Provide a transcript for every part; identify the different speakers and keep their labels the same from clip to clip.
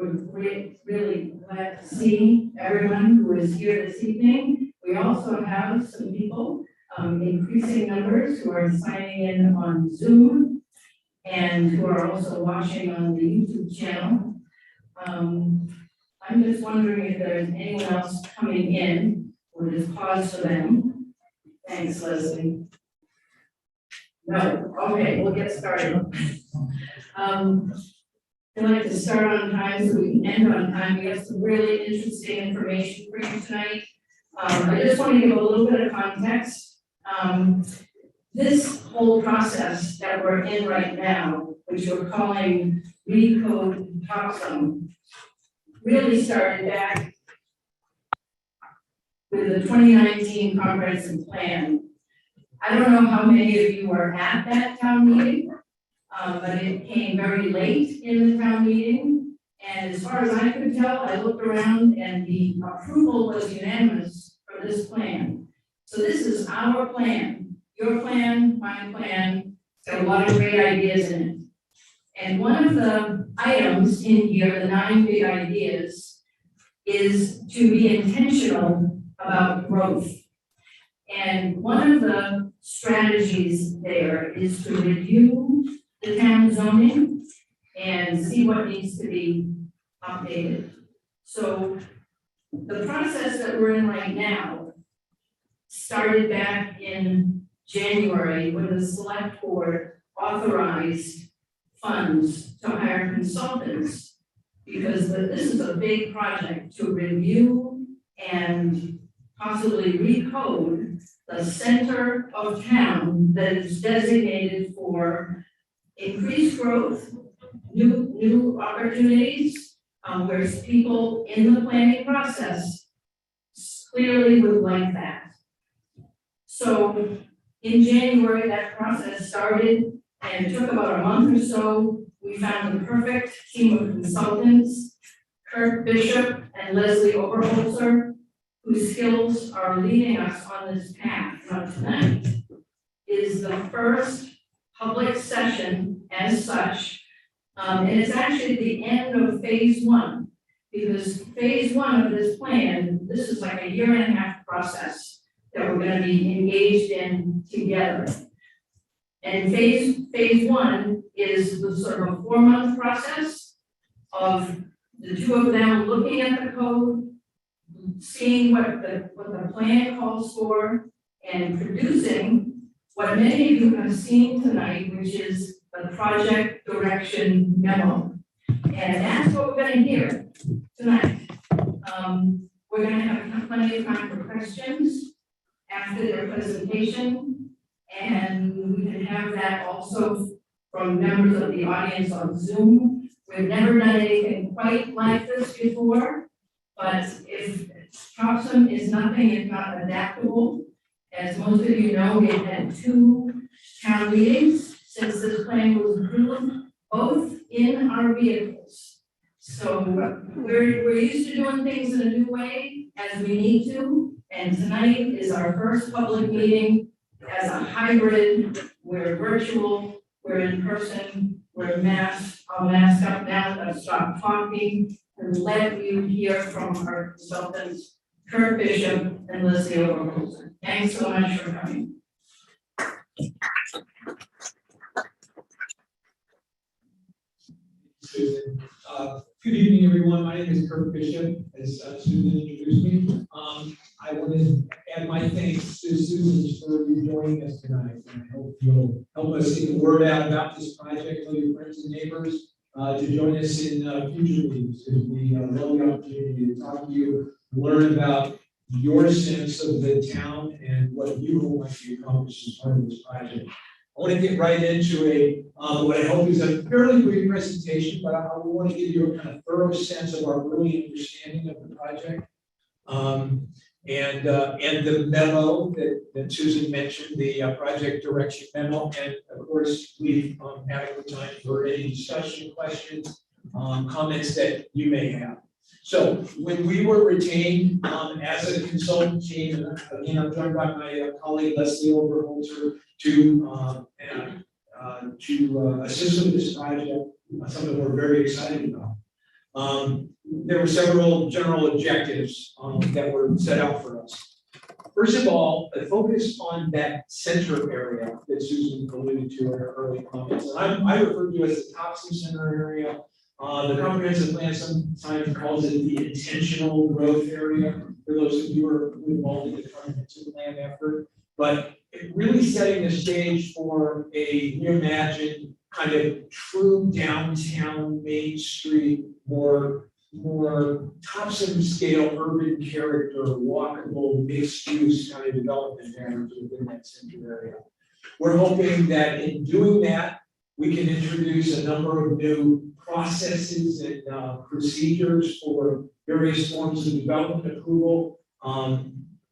Speaker 1: We're really glad to see everyone who is here this evening. We also have some people, increasing numbers, who are signing in on Zoom and who are also watching on the YouTube channel. I'm just wondering if there's anyone else coming in. We'll just pause for them. Thanks, Leslie. No, okay, we'll get started. I'd like to start on time so we can end on time. We have some really interesting information for you tonight. I just want to give a little bit of context. This whole process that we're in right now, which we're calling Recode Topsham, really started back with the 2019 comprehensive plan. I don't know how many of you were at that town meeting, but it came very late in the town meeting. And as far as I could tell, I looked around and the approval was unanimous for this plan. So this is our plan, your plan, my plan. It's got a lot of great ideas in it. And one of the items in here, the 9 big ideas, is to be intentional about growth. And one of the strategies there is to review the town zoning and see what needs to be updated. So the process that we're in right now started back in January when the select board authorized funds to hire consultants, because this is a big project to review and possibly recode the center of town that is designated for increased growth, new opportunities, where people in the planning process clearly would like that. So in January, that process started and it took about a month or so. We found the perfect team of consultants, Kirk Bishop and Leslie Oberholzer, whose skills are leading us on this path. Now tonight is the first public session as such, and it's actually the end of phase 1, because phase 1 of this plan, this is like a 1.5-year process that we're going to be engaged in together. And phase 1 is the sort of a 4-month process of the two of them looking at the code, seeing what the plan calls for, and producing what many of you have seen tonight, which is the project direction memo. And that's what we're going to hear tonight. We're going to have plenty of time for questions after their presentation, and we can have that also from members of the audience on Zoom. We've never done anything quite like this before, but if Topsham is nothing if not adaptable. As most of you know, we've had 2 town meetings since this plan was approved, both in our vehicles. So we're used to doing things in a new way as we need to, and tonight is our first public meeting as a hybrid. We're virtual, we're in person, we're masked. I'll mask up now, I'll stop talking and let you hear from our consultants, Kirk Bishop and Leslie Oberholzer. Thanks so much for coming.
Speaker 2: Susan. Good evening, everyone. My name is Kirk Bishop, as Susan introduced me. I want to add my thanks to Susan for you joining us tonight. And I hope you'll help us get the word out about this project, tell your friends and neighbors to join us in future meetings, because we love the opportunity to talk to you, learn about your sense of the town and what you would like to accomplish as part of this project. I want to get right into what I hope is a fairly brief presentation, but I want to give you a kind of thorough sense of our early understanding of the project. And the memo that Susan mentioned, the project direction memo, and of course, leave adequate time for any discussion, questions, comments that you may have. So when we were retained as a consultant team, and again, I'm joined by my colleague Leslie Oberholzer to assist with this project, something we're very excited about. There were several general objectives that were set out for us. First of all, a focus on that center area that Susan alluded to in her early comments. And I refer to it as the Topsham Center area. The comprehensive plan sometimes calls it the intentional growth area, for those of you who are involved in the comprehensive plan effort. But it really setting the stage for a reimagined kind of true downtown Main Street, more Topsham scale urban character, walkable, mixed use kind of development areas within that center area. We're hoping that in doing that, we can introduce a number of new processes and procedures for various forms of development approval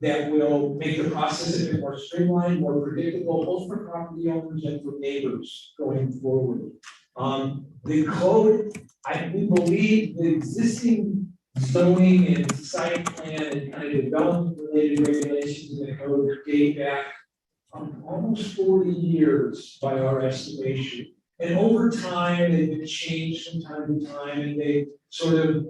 Speaker 2: that will make the process a bit more streamlined, more predictable, both for property owners and for neighbors going forward. The code, we believe the existing zoning and site plan and kind of development related regulations in the code date back almost 40 years by our estimation. And over time, they've been changed from time to time, and they sort of,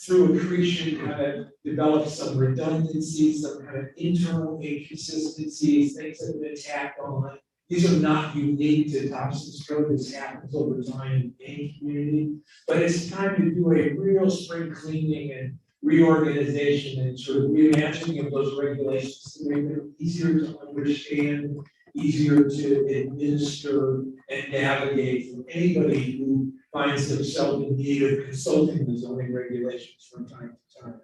Speaker 2: through accretion, kind of developed some redundancies, some kind of internal inconsistencies, things that have been tacked on. These are not unique to Topsham's code. This happens over time in any community, but it's time to do a real spring cleaning and reorganization and sort of reimagining of those regulations to make them easier to understand, easier to administer and navigate for anybody who finds themselves in need of consulting the zoning regulations from time to time.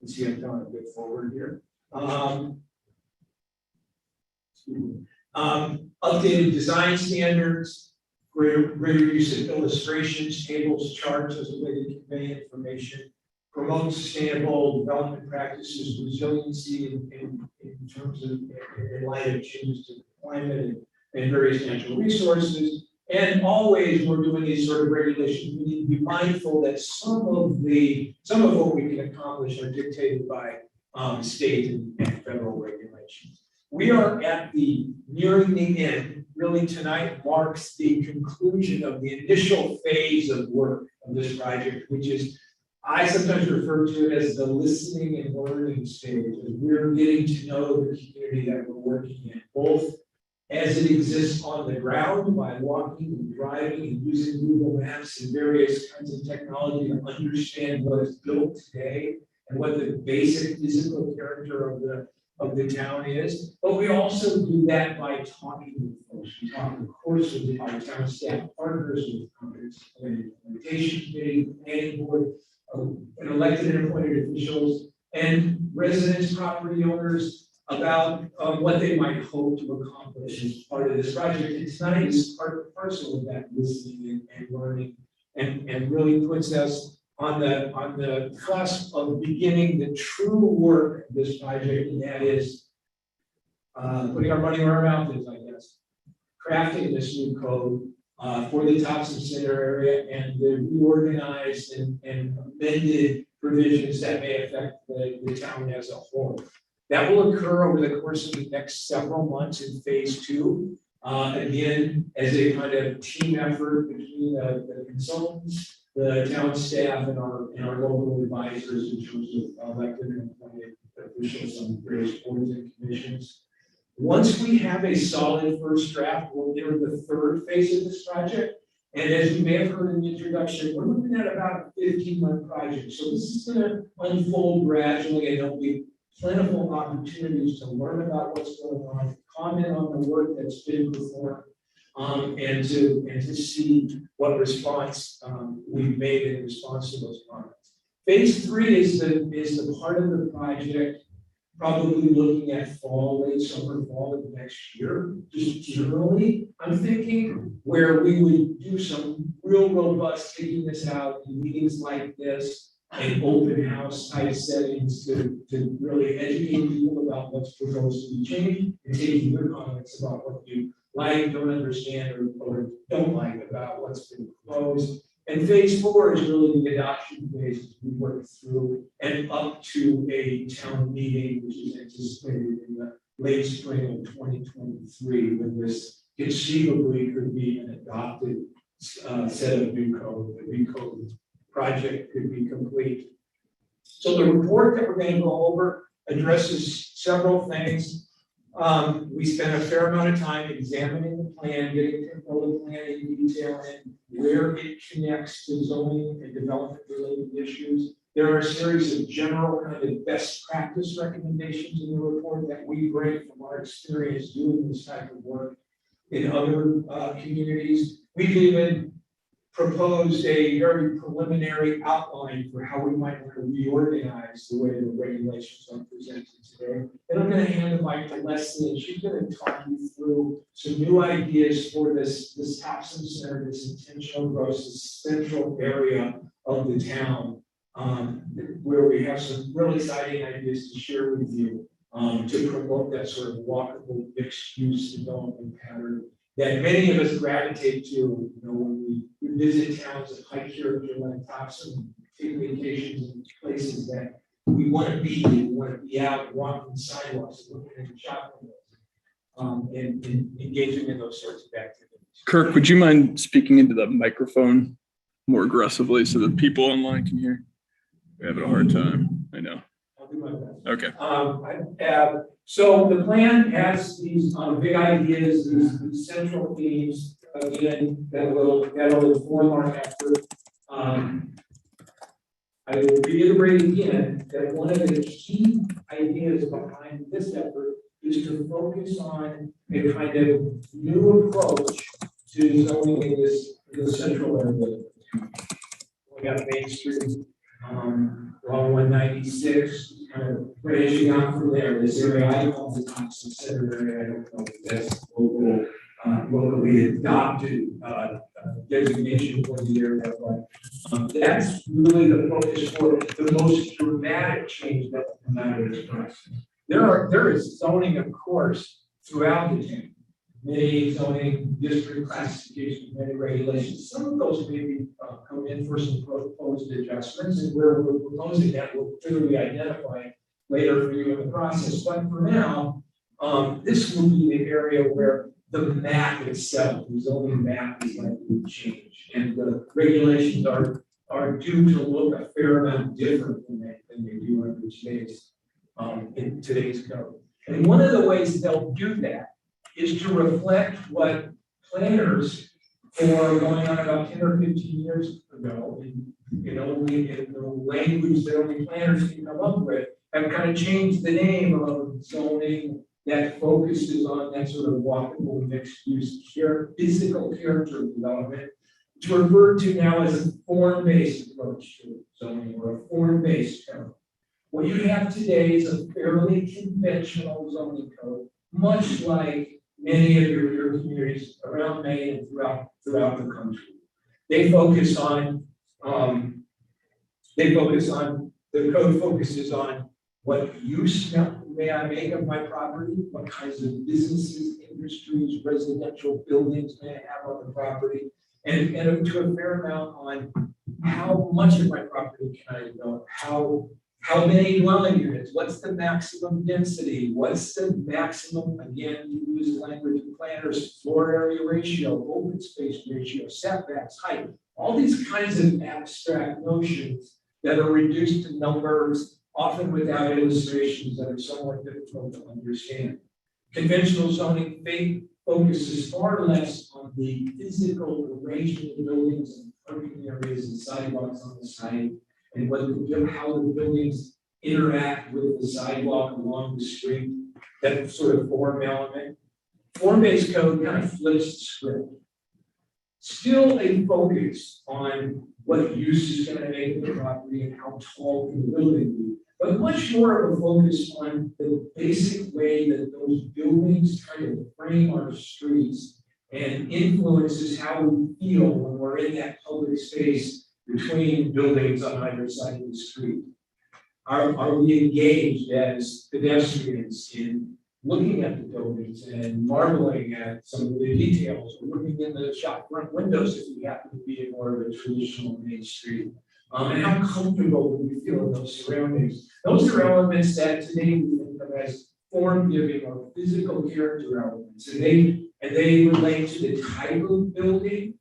Speaker 2: You see, I'm going a bit forward here. Updated design standards, greater use of illustrations, tables, charts as a way to convey information, promote sustainable development practices, resiliency in terms of in light of changes to the climate and various natural resources. And always we're doing these sort of regulations. We need to be mindful that some of what we can accomplish are dictated by state and federal regulations. We are at nearing the end. Really, tonight marks the conclusion of the initial phase of work of this project, which is, I sometimes refer to it as the listening and learning stage. We're getting to know the community that we're working in, both as it exists on the ground by walking and driving and using Google Maps and various kinds of technology to understand what is built today and what the basic physical character of the town is. But we also do that by talking with folks. We talk, of course, with our town staff partners, with implementation committee, planning board, and elected and appointed officials, and residents, property owners, about what they might hope to accomplish as part of this project. And tonight is part and parcel of that listening and learning, and really puts us on the cusp of beginning the true work of this project, and that is putting our money where our mouth is, I guess. Crafting this new code for the Topsham Center area and the reorganized and amended provisions that may affect the town as a whole. That will occur over the course of the next several months in phase 2. Again, as a kind of team effort between the consultants, the town staff, and our local advisors in terms of elected and appointed officials on various boards and commissions. Once we have a solid first draft, we'll enter the third phase of this project. And as you may have heard in the introduction, we're looking at about a 15-month project. So this is going to unfold gradually, and there'll be plentiful opportunities to learn about what's going on, comment on the work that's been performed, and to see what response we've made in response to those comments. Phase 3 is the part of the project probably looking at late summer, fall of next year, just generally, I'm thinking, where we would do some real robust taking this out in meetings like this, and open house type settings to really educate people about what's proposed to be changed, and taking your comments about what you like, don't understand, or don't like about what's been proposed. And phase 4 is really the adoption phase as we work through and up to a town meeting, which is anticipated in the late spring of 2023, when this conceivably could be an adopted set of new code, the Recode project could be complete. So the report that we're going to go over addresses several things. We spent a fair amount of time examining the plan, getting to know the plan in detail and where it connects to zoning and development related issues. There are a series of general kind of best practice recommendations in the report that we bring from our experience doing this type of work in other communities. We've even proposed a very preliminary outline for how we might want to reorganize the way the regulations are presented today. And I'm going to hand the mic to Leslie, and she's going to talk you through some new ideas for this Topsham Center, this intentional growth, this central area of the town, where we have some really exciting ideas to share with you to promote that sort of walkable mixed-use development pattern that many of us gravitate to, you know, when we visit towns of high character like Topsham, take vacations in places that we want to be. We want to be out walking the sidewalks, looking at the shop windows, and engaging in those sorts of activities.
Speaker 3: Kirk, would you mind speaking into the microphone more aggressively so that people online can hear? We're having a hard time. I know.
Speaker 2: I'll do my best.
Speaker 3: Okay.
Speaker 2: So the plan has these big ideas, these central themes, again, that will inform our effort. I will reiterate again that one of the key ideas behind this effort is to focus on a kind of new approach to zoning in the central area. We got Main Street, along 196, kind of branching out from there. This area I call the Topsham Center area. I don't know if that's locally adopted designation for the area, but that's really the focus for the most dramatic change that will come out of this process. There is zoning, of course, throughout the town. Many zoning district classifications, many regulations. Some of those maybe come in for some proposed adjustments, and where we're proposing that we'll clearly identify later for you in the process. But for now, this will be the area where the map itself, the zoning map, is likely to change, and the regulations are due to look a fair amount different than they do under today's in today's code. And one of the ways they'll do that is to reflect what planners for going on about 10 or 15 years ago, in the language that only planners can come up with, have kind of changed the name of zoning that focuses on that sort of walkable mixed-use physical character development to refer to now as a form-based approach to zoning, or a form-based code. What you have today is a fairly conventional zoning code, much like many of your communities around Maine and throughout the country. The code focuses on what use may I make of my property, what kinds of businesses, industries, residential buildings may I have on the property, and to a fair amount on how much of my property can I develop, how many dwelling units, what's the maximum density, what's the maximum, again, you use the language of planners, floor area ratio, open space ratio, setbacks, height, all these kinds of abstract notions that are reduced to numbers, often without illustrations that are somewhat difficult to understand. Conventional zoning focuses far less on the physical arrangement of buildings and parking areas and sidewalks on the site, and how the buildings interact with the sidewalk along the street, that sort of form element. Form-based code kind of flips the script. Still a focus on what use is going to make of the property and how tall can the building be, but much more of a focus on the basic way that those buildings kind of frame our streets and influences how we feel when we're in that public space between buildings on either side of the street. Are we engaged as pedestrians in looking at the buildings and marveling at some of the details, or looking in the shop front windows if we happen to be in more of a traditional main street? And how comfortable do we feel in those surroundings? Those are elements that today we think of as form-giving or physical character elements, and they relate to the type of building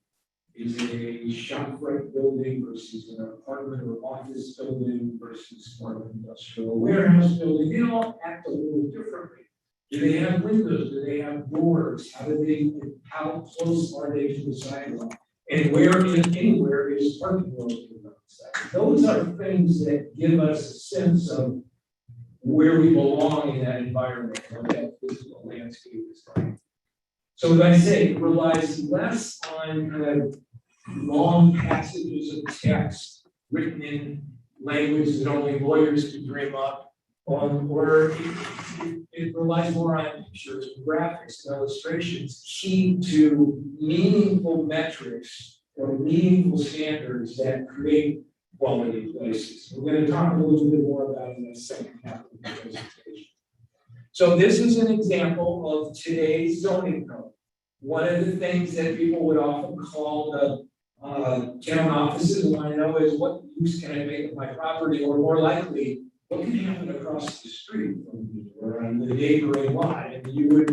Speaker 2: is it a shopfront building versus an apartment or office building versus more of an industrial warehouse building? They all act a little differently. Do they have windows? Do they have doors? How close are they to the sidewalk? And where, if anywhere, is parking located on the side? Those are things that give us a sense of where we belong in that environment, what that physical landscape is like. So as I say, it relies less on kind of long passages of text written in language that only lawyers could dream up, or it relies more on pictures, graphics, and illustrations key to meaningful metrics or meaningful standards that create quality places. We're going to talk a little bit more about it in the second half of the presentation. So this is an example of today's zoning code. One of the things that people would often call the town offices want to know is, what use can I make of my property, or more likely, what can happen across the street from me or on the neighboring lot? And you would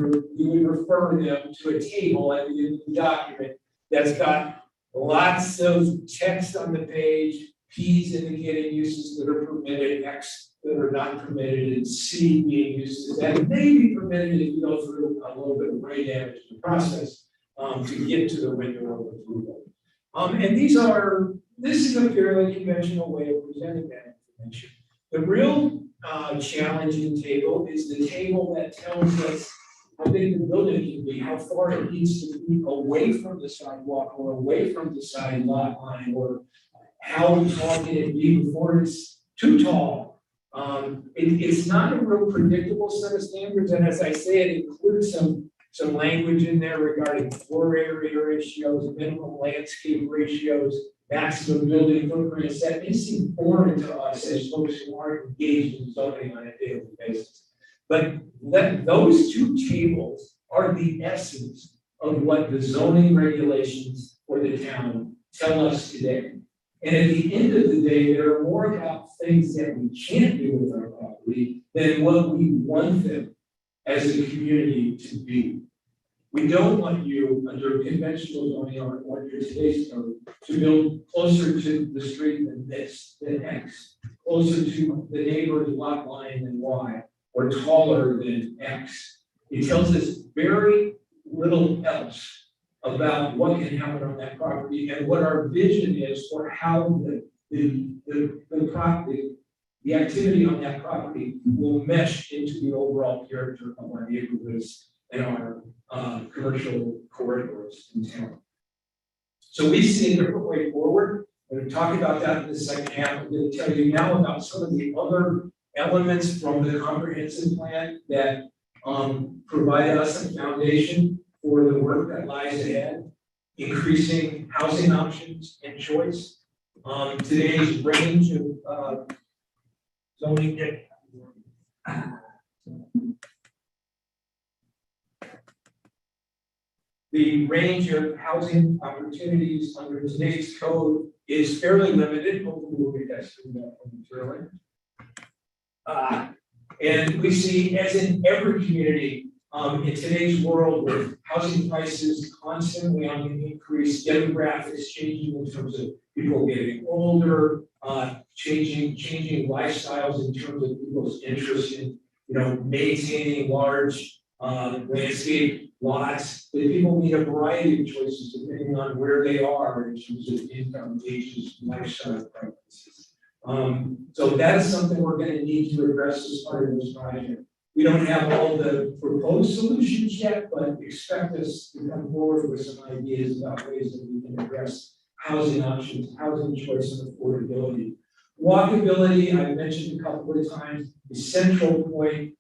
Speaker 2: refer them to a table at the end of the document that's got lots of text on the page, P's indicating uses that are permitted, X that are not permitted, and C being uses that may be permitted if you go through a little bit of brain damage in the process to get to the window of approval. And this is a fairly conventional way of presenting that information. The real challenging table is the table that tells us how big the building can be, how far it needs to be away from the sidewalk or away from the side lot line, or how tall can it be before it's too tall. It's not a real predictable set of standards, and as I say, it includes some language in there regarding floor area ratios, minimum landscape ratios, maximum building footprints that may seem foreign to us as folks who aren't engaged in zoning on a daily basis. But those two tables are the essence of what the zoning regulations for the town tell us today. And at the end of the day, they're more about things that we can't do with our property than what we want them as a community to be. We don't want you, under conventional zoning or under today's code, to build closer to the street than X, closer to the neighbor's lot line than Y, or taller than X. It tells us very little else about what can happen on that property and what our vision is for how the activity on that property will mesh into the overall character of our neighborhoods and our commercial corridors in town. So we see a different way forward. We're going to talk about that in the second half. I'm going to tell you now about some of the other elements from the comprehensive plan that provide us a foundation for the work that lies ahead, increasing housing options and choice. Today's range of zoning. The range of housing opportunities under today's code is fairly limited. Hopefully we'll get that through that momentarily. And we see, as in every community, in today's world with housing prices constantly on the increase, demographics changing in terms of people getting older, changing lifestyles in terms of people's interest in, maintaining large landscape lots. That people need a variety of choices depending on where they are in terms of income, ages, lifestyle preferences. So that is something we're going to need to address as part of this project. We don't have all the proposed solutions yet, but expect us to come forward with some ideas about ways that we can address housing options, housing choice, and affordability. Walkability, I've mentioned a couple of times, the central point,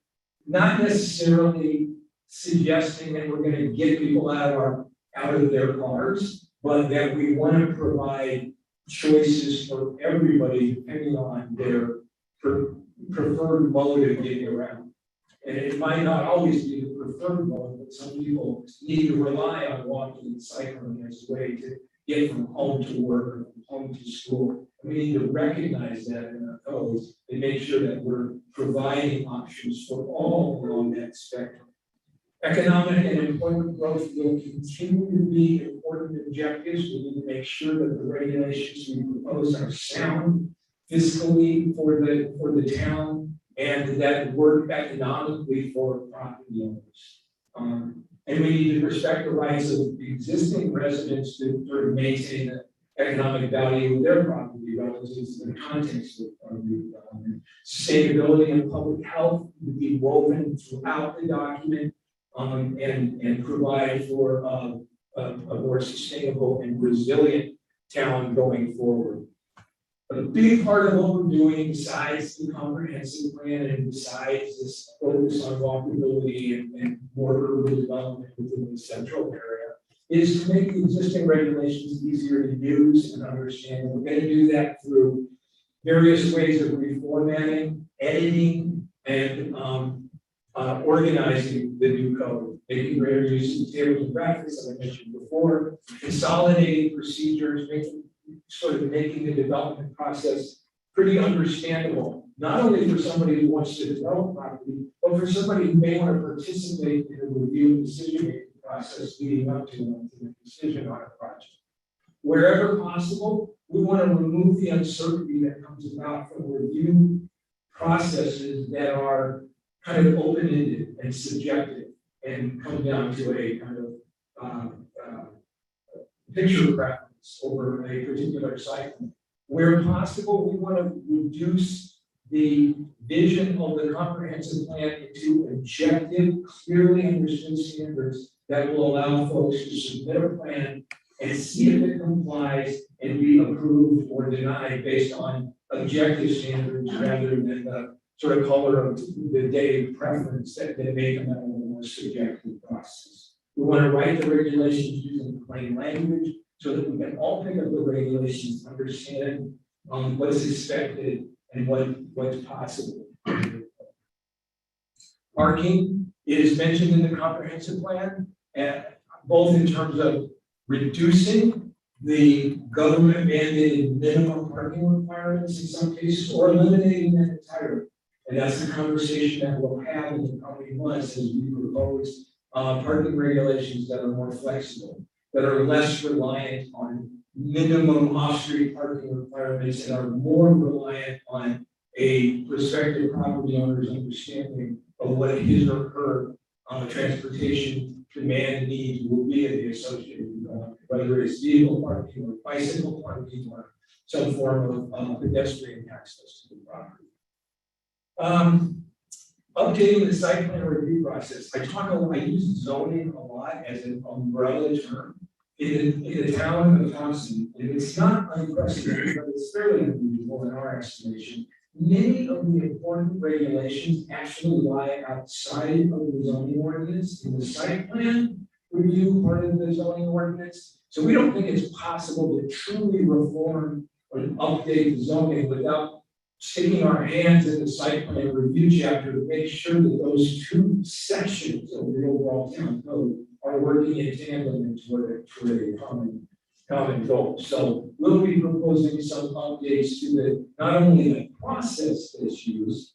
Speaker 2: not necessarily suggesting that we're going to get people out of their cars, but that we want to provide choices for everybody depending on their preferred mode of getting around. And it might not always be the preferred mode, but some people need to rely on walking and cycling as a way to get from home to work or from home to school. We need to recognize that in our codes and make sure that we're providing options for all along that spectrum. Economic and employment growth will continue to be important objectives. We need to make sure that the regulations we propose are sound fiscally for the town and that work economically for property owners. And we need to respect the rights of the existing residents to sort of maintain the economic value of their property relative to the context of the development. Sustainability and public health would be woven throughout the document. And provide for a more sustainable and resilient town going forward. But a big part of what we're doing, besides the comprehensive plan and besides this focus on walkability and more urban development within the central area, is to make the existing regulations easier to use and understand. We're going to do that through various ways of reformatting, editing, and organizing the new code, making greater use of tables and graphics, as I mentioned before, consolidating procedures, making the development process pretty understandable, not only for somebody who wants to develop property, but for somebody who may want to participate in a review and decision-making process leading up to the decision on a project. Wherever possible, we want to remove the uncertainty that comes about from review processes that are kind of open-ended and subjective and come down to a kind of picture preference over a particular site. Where possible, we want to reduce the vision of the comprehensive plan into objective, clearly understood standards that will allow folks to submit a plan and see if it complies and be approved or denied based on objective standards rather than the sort of color of the day preference that may come out of a more subjective process. We want to write the regulations using plain language so that we can all pick up the regulations, understand what is expected and what's possible. Parking is mentioned in the comprehensive plan, both in terms of reducing the government mandated minimum parking requirements in some cases, or eliminating them entirely. And that's the conversation that we'll have in the coming months as we propose parking regulations that are more flexible, that are less reliant on minimum off-street parking requirements and are more reliant on a prospective property owner's understanding of what his or her transportation demand needs will be in the associated development, whether it's vehicle parking or bicycle parking or some form of pedestrian access to the property. Updating the site plan review process. I use zoning a lot as an umbrella term in the town of Topsham, and it's not unprecedented, but it's fairly unusual in our estimation. Many of the important regulations actually lie outside of the zoning ordinance in the site plan review part of the zoning ordinance. So we don't think it's possible to truly reform or update the zoning without sticking our hands in the site plan review chapter to make sure that those two sections of the overall town code are working in tandem and toward a common goal. So we'll be proposing some updates to the not only the process that's used,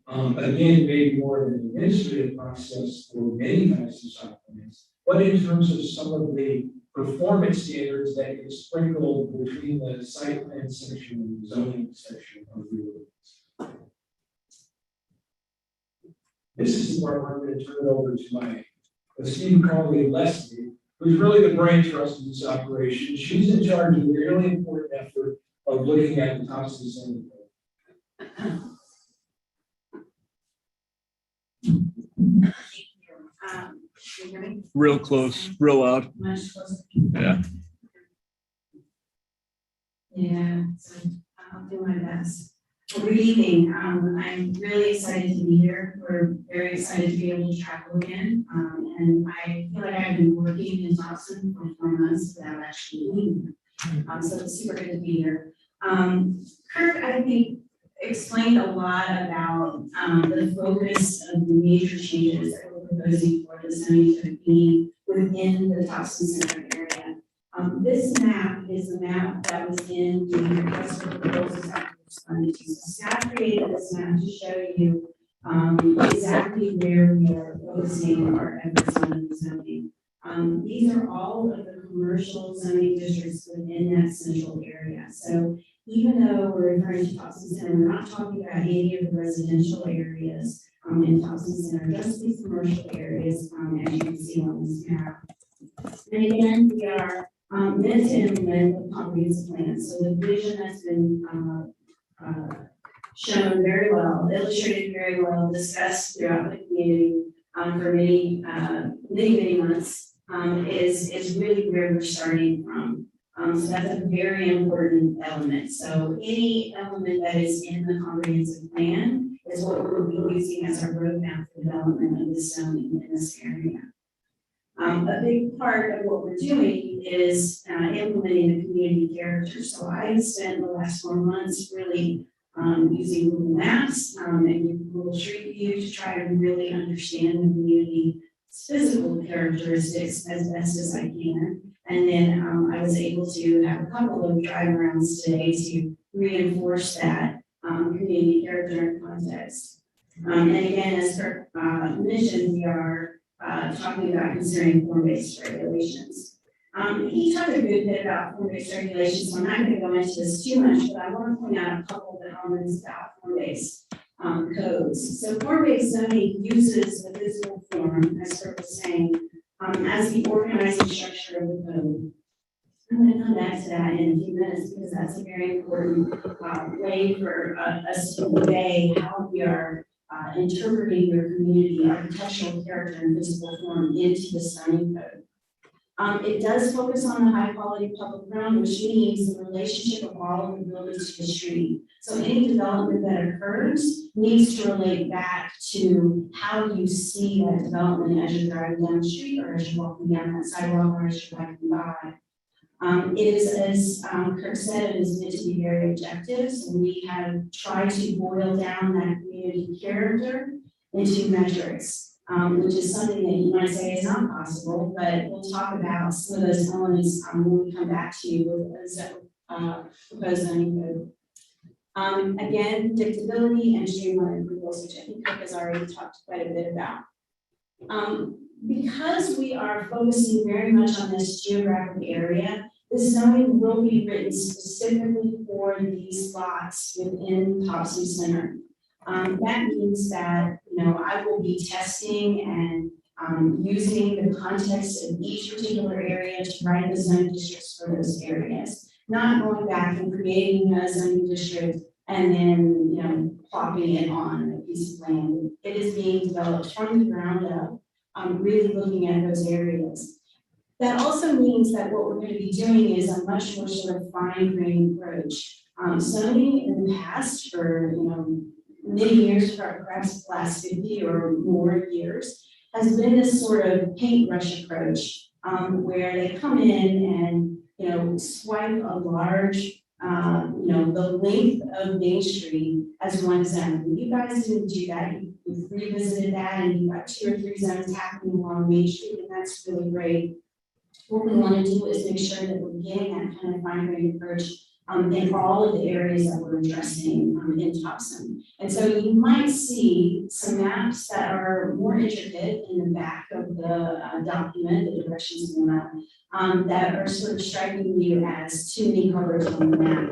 Speaker 2: again, maybe more of an administrative process for many types of site plans, but in terms of some of the performance standards that get sprinkled between the site plan section and the zoning section of the ordinance. This is where I'm going to turn it over to my esteemed colleague Leslie, who's really the brain trust of this operation. She's in charge of the really important effort of looking at the tops of the zoning code.
Speaker 4: Can you hear me?
Speaker 3: Real close, real loud.
Speaker 4: Much closer.
Speaker 3: Yeah.
Speaker 4: Yeah, so I'll do my best. Well, good evening. I'm really excited to be here. We're very excited to be able to travel again. And I feel like I've been working in Topsham for 4 months without actually leaving. So it's super good to be here. Kirk, I think, explained a lot about the focus of the major changes that we're proposing for the zoning to be within the Topsham Center area. This map is the map that was in the request for proposals that we responded to. So staff created this map to show you exactly where we are focusing our efforts on zoning. These are all of the commercial zoning districts within that central area. So even though we're referring to Topsham Center, we're not talking about any of the residential areas in Topsham Center, just these commercial areas, as you can see on this map. And again, we are meant to implement the comprehensive plan. So the vision has been shown very well, illustrated very well, discussed throughout the community for many months. Is really where we're starting from. So that's a very important element. So any element that is in the comprehensive plan is what we'll be using as our roadmap for development of this zoning in this area. A big part of what we're doing is implementing the community character. So I spent the last 4 months really using Google Maps and Google Street View to try to really understand the community physical characteristics as best as I can. And then I was able to have a couple of drive arounds today to reinforce that community character and context. And again, as Kirk mentioned, we are talking about considering form-based regulations. He talked a good bit about form-based regulations, so I'm not going to go into this too much, but I want to point out a couple of elements about form-based codes. So form-based zoning uses the physical form, as Kirk was saying, as the organizing structure of the code. I'm going to come back to that in a few minutes because that's a very important way for us to convey how we are interpreting your community architectural character and physical form into the zoning code. It does focus on the high quality public realm, which means the relationship of all of the buildings to the street. So any development that occurs needs to relate back to how you see that development as you're driving down the street or as you're walking down that sidewalk or as you're walking by. It is, as Kirk said, it is meant to be very objective. So we have tried to boil down that community character into metrics. Which is something that you might say is not possible, but we'll talk about some of those elements when we come back to you with proposed zoning code. Again, predictability and streamlined approvals, which I think Kirk has already talked quite a bit about. Because we are focusing very much on this geographic area, the zoning will be written specifically for these lots within Topsham Center. That means that, I will be testing and using the context of each particular area to write the zoning districts for those areas. Not going back and creating a zoning district and then, plopping it on a piece of land. It is being developed from the ground up, really looking at those areas. That also means that what we're going to be doing is a much more sort of fine-grained approach. Zoning in the past for, many years, perhaps the last 50 or more years, has been this sort of paintbrush approach where they come in and, swipe a large, the length of Main Street as one zone. You guys didn't do that. You've revisited that and you've got 2 or 3 zones happening along Main Street, and that's really great. What we want to do is make sure that we're getting that kind of fine-grained approach in all of the areas that we're addressing in Topsham. And so you might see some maps that are more intricate in the back of the document, the directions of the map, that are sort of striking you as too many colors on the map.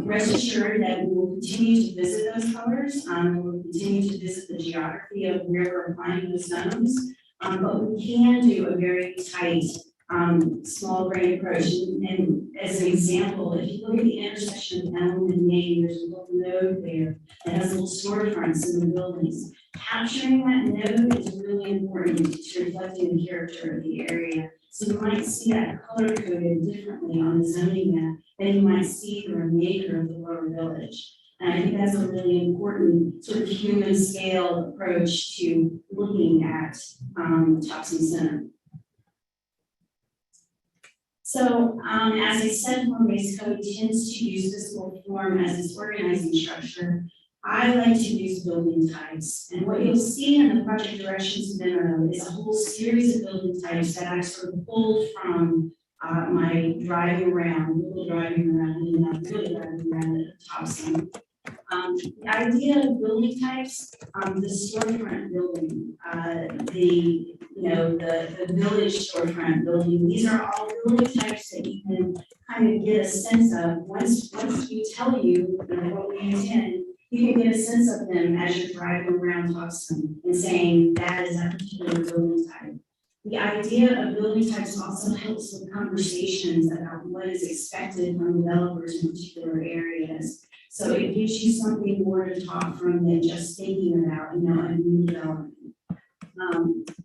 Speaker 4: Rest assured that we will continue to visit those colors. We will continue to visit the geography of where we're applying the zones, but we can do a very tight small grain approach. And as an example, if you look at the intersection of Elm and Main, there's a little node there that has little storefronts in the buildings. Capturing that node is really important to reflecting the character of the area. So you might see that color coded differently on the zoning map than you might see the remainder of the lower village. And I think that's a really important sort of human scale approach to looking at Topsham Center. So as I said, form-based code tends to use physical form as its organizing structure. I like to use building types. And what you'll see in the project directions memo is a whole series of building types that I sort of pulled from my driving around, and not really driving around at Topsham. The idea of building types, the storefront building, the village storefront building, these are all building types that you can kind of get a sense of. Once we tell you, what we intend, you can get a sense of them as you're driving around Topsham and saying that is a particular building type. The idea of building types also helps with conversations about what is expected from developers in particular areas. So it gives you something more to talk from than just thinking about, a new development.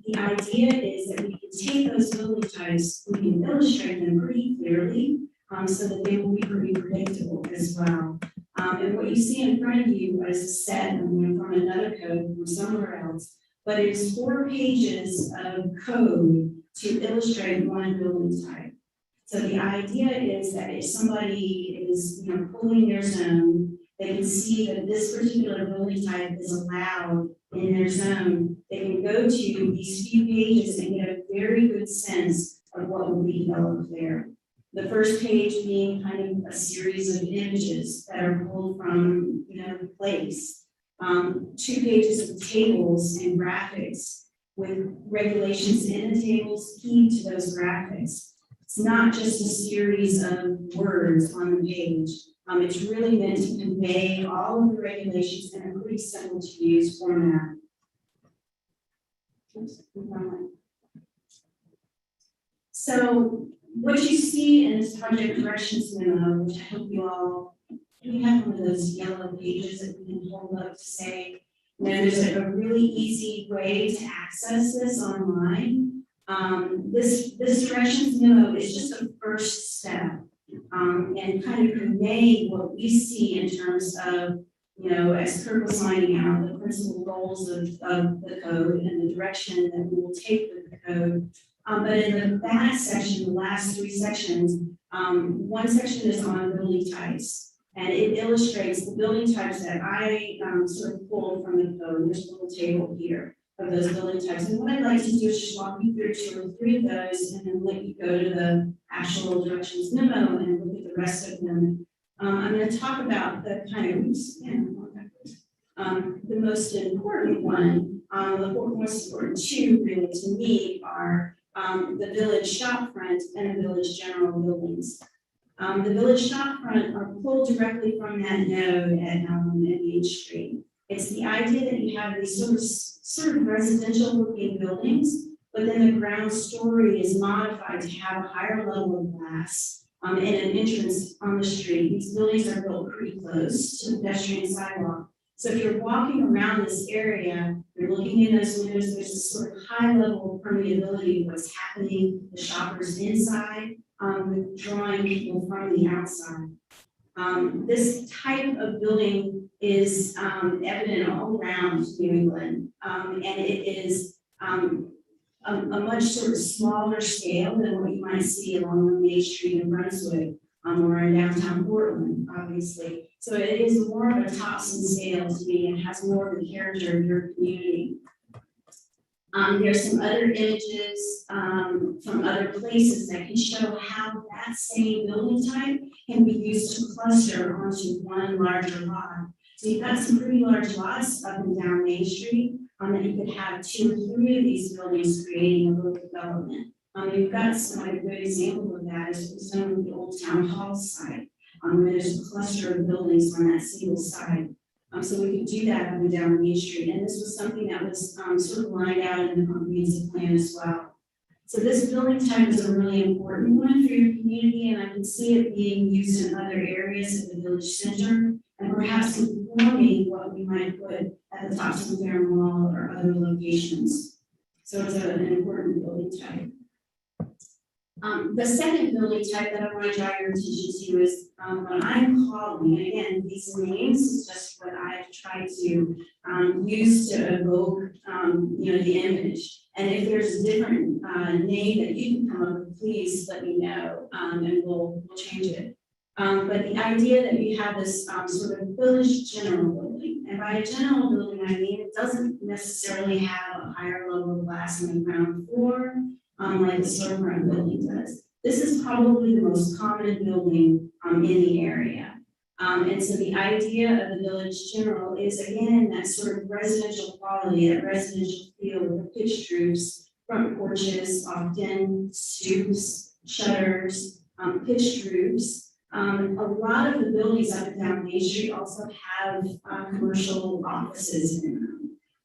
Speaker 4: The idea is that we can take those building types, we can illustrate them pretty clearly, so that they will be pretty predictable as well. And what you see in front of you is a set from another code from somewhere else, but it's 4 pages of code to illustrate one building type. So the idea is that if somebody is, pulling their zone, they can see that this particular building type is allowed in their zone. They can go to these few pages and get a very good sense of what will be developed there. The first page being kind of a series of images that are pulled from, the place. 2 pages of tables and graphics with regulations in the tables key to those graphics. It's not just a series of words on the page. It's really meant to convey all of the regulations in a pretty simple to use format. So what you see in this project directions memo, which I hope we have one of those yellow pages that we can hold up to say, there's a really easy way to access this online. This directions memo is just a first step, and kind of conveying what we see in terms of, as Kurt was laying out, the principal goals of the code and the direction that we will take with the code. But in the back section, the last 3 sections, one section is on building types. And it illustrates the building types that I sort of pulled from the code. There's a little table here of those building types. And what I'd like to do is just walk you through 2 or 3 of those and then let you go to the actual directions memo and look at the rest of them. I'm going to talk about the kind of, the most important one, the most important 2 really to me are the village shop front and the village general buildings. The village shop front are pulled directly from that node at Main Street. It's the idea that you have these sort of residential looking buildings, but then the ground story is modified to have a higher level of glass and an entrance on the street. These buildings are built pretty close to the pedestrian sidewalk. So if you're walking around this area, you're looking in those windows, there's a sort of high level of permeability of what's happening, the shoppers inside, with drawing people from the outside. This type of building is evident all around New England, and it is a much sort of smaller scale than what you might see along the Main Street in Brunswick or in downtown Portland, obviously. So it is more of a Topsham scale to me and has more of the character of your community. There's some other images from other places that can show how that same building type can be used to cluster onto one larger lot. So you've got some pretty large lots up and down Main Street that you could have 2 or 3 of these buildings creating a little development. You've got some, a good example of that is some of the old town hall site, where there's a cluster of buildings on that single site. So we could do that up and down Main Street. And this was something that was sort of lined out in the comprehensive plan as well. So this building type is a really important one for your community, and I can see it being used in other areas of the village center, and perhaps informing what we might put at the Topsham Fair Mall or other locations. So it's an important building type. The second building type that I want to draw your attention to is what I'm calling, and again, these names is just what I've tried to use to evoke, the image. And if there's a different name that you can come up with, please let me know, and we'll change it. But the idea that you have this sort of village general building, and by a general building, I mean it doesn't necessarily have a higher level of glass on the ground floor, like the storefront building does. This is probably the most common building in the area. And so the idea of the Village General is again, that sort of residential quality, that residential feel with the pitched roofs, front porches, often stoops, shutters, pitched roofs. A lot of the buildings up and down Main Street also have commercial offices in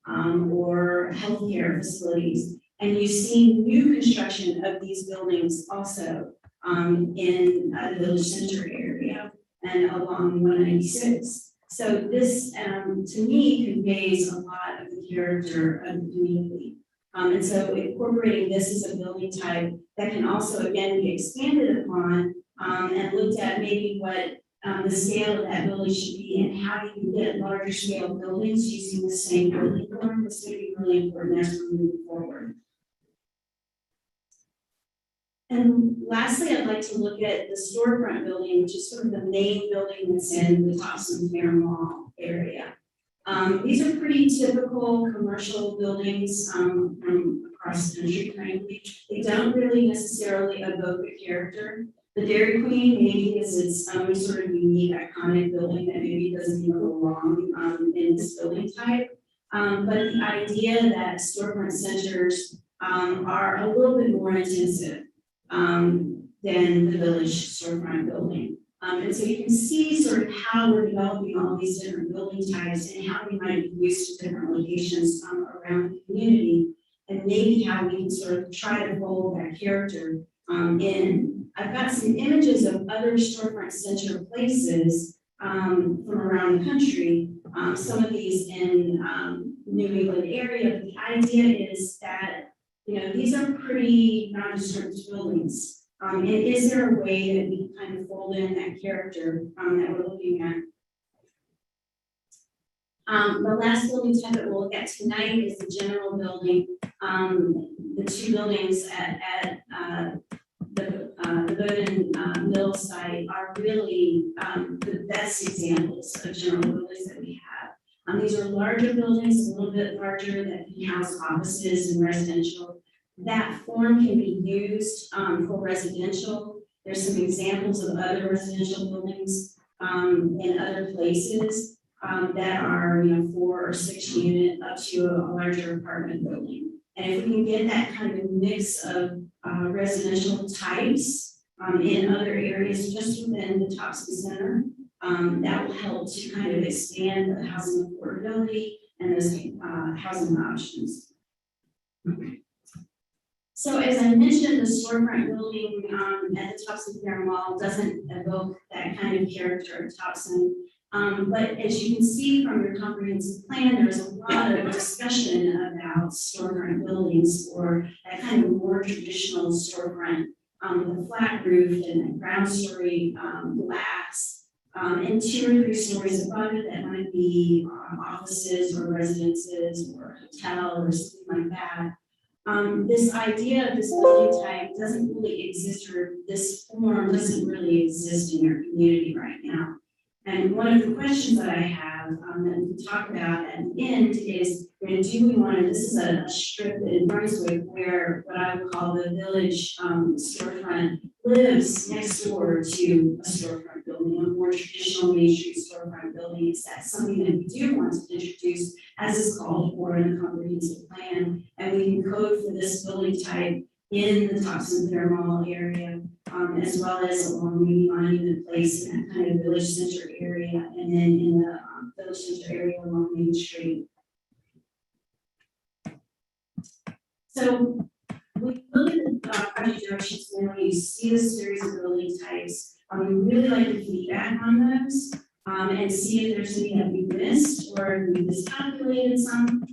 Speaker 4: them, or healthcare facilities. And you see new construction of these buildings also in the Village Center area and along 196. So this, to me, conveys a lot of the character of the community. And so incorporating this as a building type that can also, again, be expanded upon and looked at maybe what the scale of that building should be and how you can get larger scale buildings using the same building form. This is going to be really important as we move forward. And lastly, I'd like to look at the storefront building, which is sort of the main building that's in the Topsham Fair Mall area. These are pretty typical commercial buildings from across the country, frankly. They don't really necessarily evoke a character. The Dairy Queen maybe is its own sort of unique, iconic building that maybe doesn't even belong in this building type. But the idea that storefront centers are a little bit more intensive than the Village storefront building. And so you can see sort of how we're developing all these different building types and how we might be used to different locations around the community, and maybe how we can sort of try to fold that character in. I've got some images of other storefront center places from around the country, some of these in New England area, but the idea is that, you know, these are pretty nondescript buildings. And is there a way that we can kind of fold in that character that we're looking at? The last building type that we'll look at tonight is the general building. The two buildings at the Bowden Mill site are really the best examples of general buildings that we have. These are larger buildings, a little bit larger, that can house offices and residential. That form can be used for residential. There's some examples of other residential buildings in other places that are, you know, 4 or 6 unit up to a larger apartment building. And if we can get that kind of mix of residential types in other areas just within the Topsham Center, that will help to kind of expand the housing affordability and those housing options. So as I mentioned, the storefront building at the Topsham Fair Mall doesn't evoke that kind of character of Topsham. But as you can see from your comprehensive plan, there's a lot of discussion about storefront buildings or that kind of more traditional storefront with a flat roof and a ground story glass and 2 or 3 stories above it that might be offices or residences or a hotel or something like that. This idea of this building type doesn't really exist, or this form doesn't really exist in your community right now. And one of the questions that I have that we can talk about at the end is, do we want to, this is a strip in Brunswick where what I would call the Village storefront lives next door to a storefront building, a more traditional Main Street storefront building. Is that something that we do want to introduce as is called for in the comprehensive plan? And we can code for this building type in the Topsham Fair Mall area, as well as along maybe Monument Place in that kind of Village Center area, and then in the Village Center area along Main Street. So we look at the project directions when you see this series of building types. We really like the feedback on those and see if there's anything that we missed or if we miscalculated some.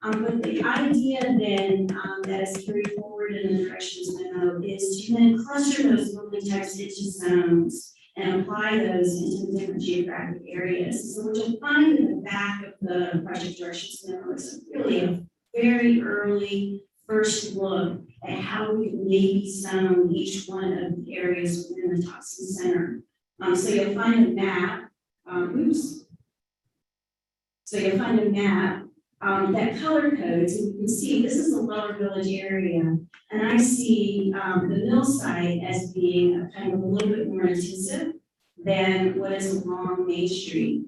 Speaker 4: But the idea then that is carried forward in the directions memo is to then cluster those building types into zones and apply those into different geographic areas. So what you'll find in the back of the project directions memo is really a very early first look at how we can maybe zone each one of the areas within the Topsham Center. So you'll find a map. So you'll find a map that color codes, and you can see this is the Lower Village area, and I see the mill site as being a kind of a little bit more intensive, than what is along Main Street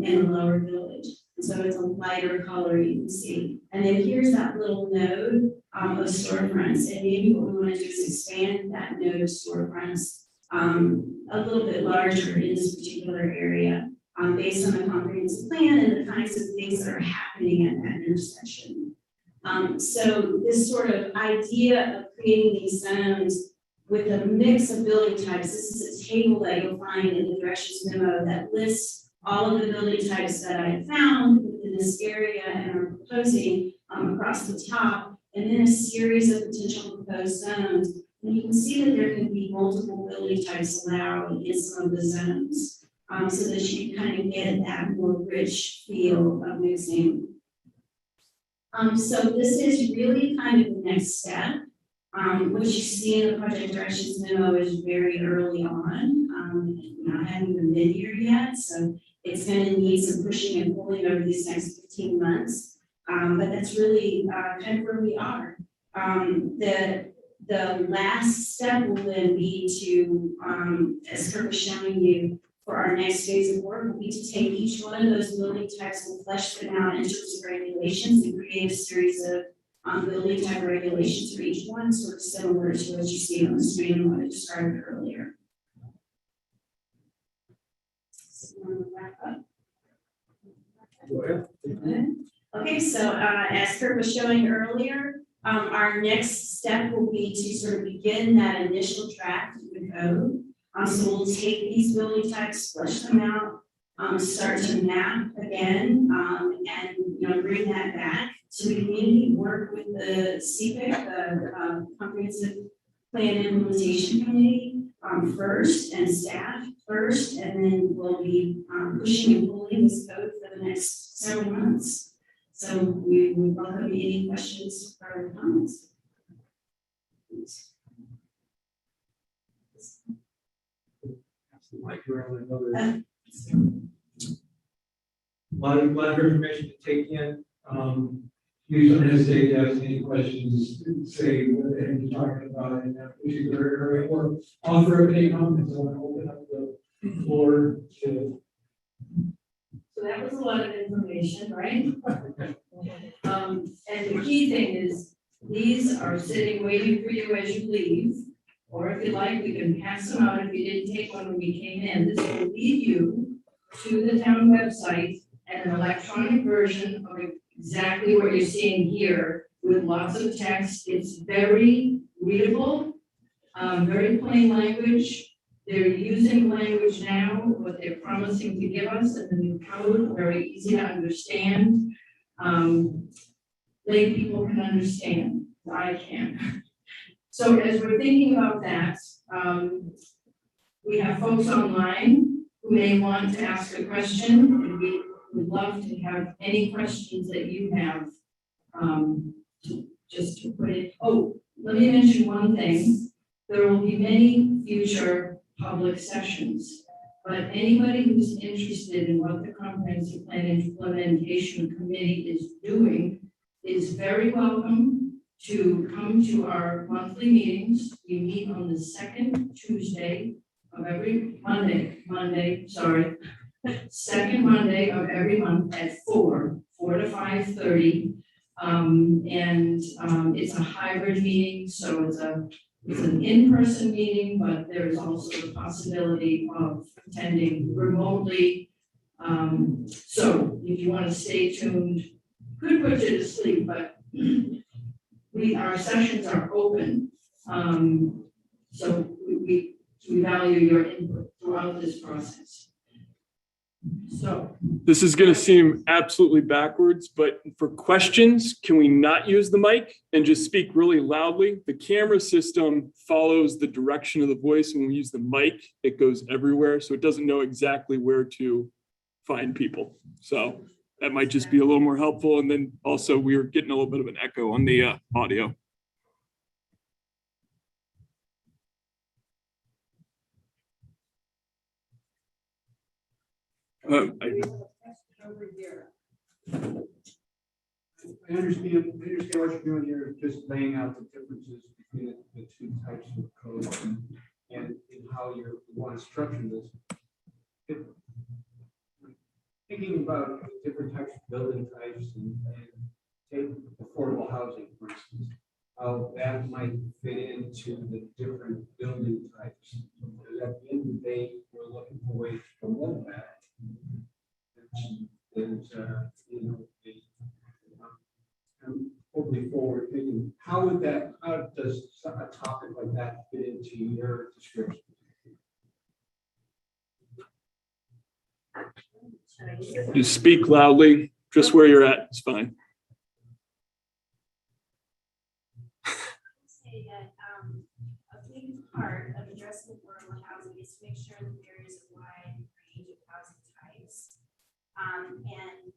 Speaker 4: in the lower village. And so it's a lighter color you can see. And then here's that little node of storefronts. And maybe what we want to do is expand that node of storefronts a little bit larger in this particular area based on the comprehensive plan and the kinds of things that are happening at that intersection. So this sort of idea of creating these zones with a mix of building types, this is a table that you'll find in the directions memo that lists all of the building types that I found within this area and are proposing across the top, and then a series of potential proposed zones. And you can see that there can be multiple building types allowed in some of the zones, so that you can kind of get that more rich feel of mixing. So this is really kind of the next step. What you see in the project directions memo is very early on. I haven't even been here yet, so it's going to need some pushing and pulling over these next 15 months. But that's really kind of where we are. The last step will then be to, as Kurt was showing you, for our next phase of work will be to take each one of those building types and flesh them out in terms of regulations and create a series of building type regulations for each one, sort of similar to what you see on the screen and what I described earlier. So I'm gonna wrap up.
Speaker 2: Go ahead.
Speaker 4: Okay, so as Kurt was showing earlier, our next step will be to sort of begin that initial draft of the code. So we'll take these building types, flesh them out, start to map again, and bring that back to the community, work with the CPIC, the Comprehensive Plan Implementation Committee first, and staff first, and then we'll be pushing and pulling this code for the next several months. So we would welcome any questions or comments.
Speaker 2: Like you're on another. A lot of information to take in. Please don't hesitate to ask any questions, say what you're talking about in that particular area, or offer up any comments. I want to open up the floor to.
Speaker 1: So that was a lot of information, right? And the key thing is, these are sitting waiting for you as you leave. Or if you like, we can pass them out if you didn't take one when we came in. This will lead you to the town website and an electronic version of exactly what you're seeing here with lots of text. It's very readable, very plain language. They're using language now, what they're promising to give us in the new code, very easy to understand. Lay people can understand, I can. So as we're thinking about that, we have folks online who may want to ask a question, and we would love to have any questions that you have, just to put it. Oh, let me mention one thing. There will be many future public sessions, but anybody who's interested in what the Comprehensive Plan Implementation Committee is doing is very welcome to come to our monthly meetings. We meet on the second Tuesday of every second Monday of every month at 4 to 5:30. It's a hybrid meeting, so it's an in-person meeting, but there is also the possibility of attending remotely. So if you want to stay tuned, could put you to sleep, but our sessions are open, so we value your input throughout this process. So
Speaker 3: This is going to seem absolutely backwards, but for questions, can we not use the mic and just speak really loudly? The camera system follows the direction of the voice. When we use the mic, it goes everywhere, so it doesn't know exactly where to find people. So that might just be a little more helpful. And then also we're getting a little bit of an echo on the audio.
Speaker 5: I understand what you're doing here, just laying out the differences between the two types of code and how you want to structure this. Thinking about different types of building types and take affordable housing, for instance, how that might fit into the different building types. Because at the end of the day, we're looking for ways to promote that. And you know, I'm hopefully forward thinking, how does a topic like that fit into your description?
Speaker 3: You speak loudly, just where you're at, it's fine.
Speaker 4: Say that a big part of addressing affordable housing is to make sure that there is a wide range of housing types. And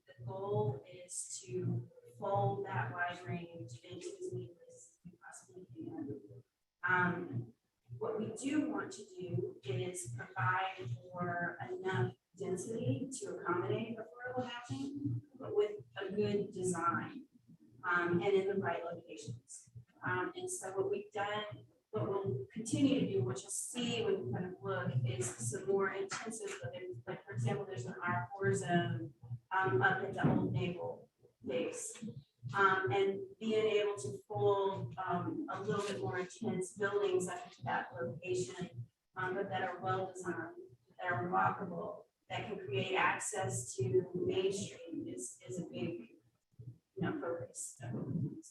Speaker 4: the goal is to fold that wide range into as many places as we possibly can. What we do want to do is provide for enough density to accommodate affordable housing, but with a good design and in the right locations. And so what we've done, what we'll continue to do, what you'll see when you kind of look, is some more intensive living. Like, for example, there's an R4 zone up at the Old Naval base. And being able to pull a little bit more intense buildings up to that location, but that are well designed, that are walkable, that can create access to Main Street is a big, focus. So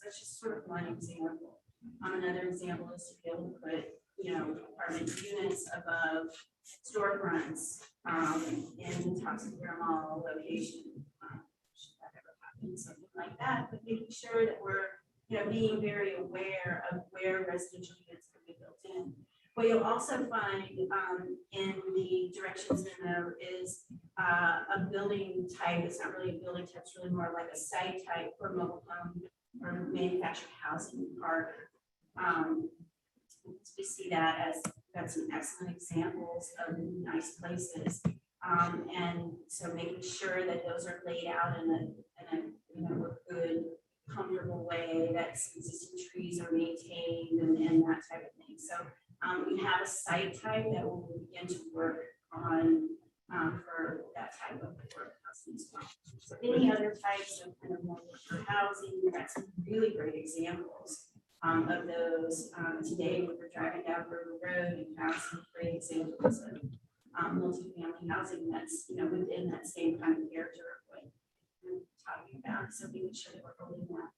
Speaker 4: that's just sort of one example. Another example is to be able to put, apartment units above storefronts in the Topsham Mall location. Should that ever happen, something like that, but making sure that we're, being very aware of where residential units can be built in. What you'll also find in the directions memo is a building type. It's not really a building type, it's really more like a site type for mobile home or manufactured housing park. We see that as got some excellent examples of nice places. And so making sure that those are laid out in a good, comfortable way, that existing trees are maintained and that type of thing. So we have a site type that we'll begin to work on for that type of work housing as well. So any other types of kind of more worker housing, we've got some really great examples of those. Today we were driving down River Road and found some great examples of multifamily housing that's within that same kind of character of what we're talking about. So making sure that we're holding that.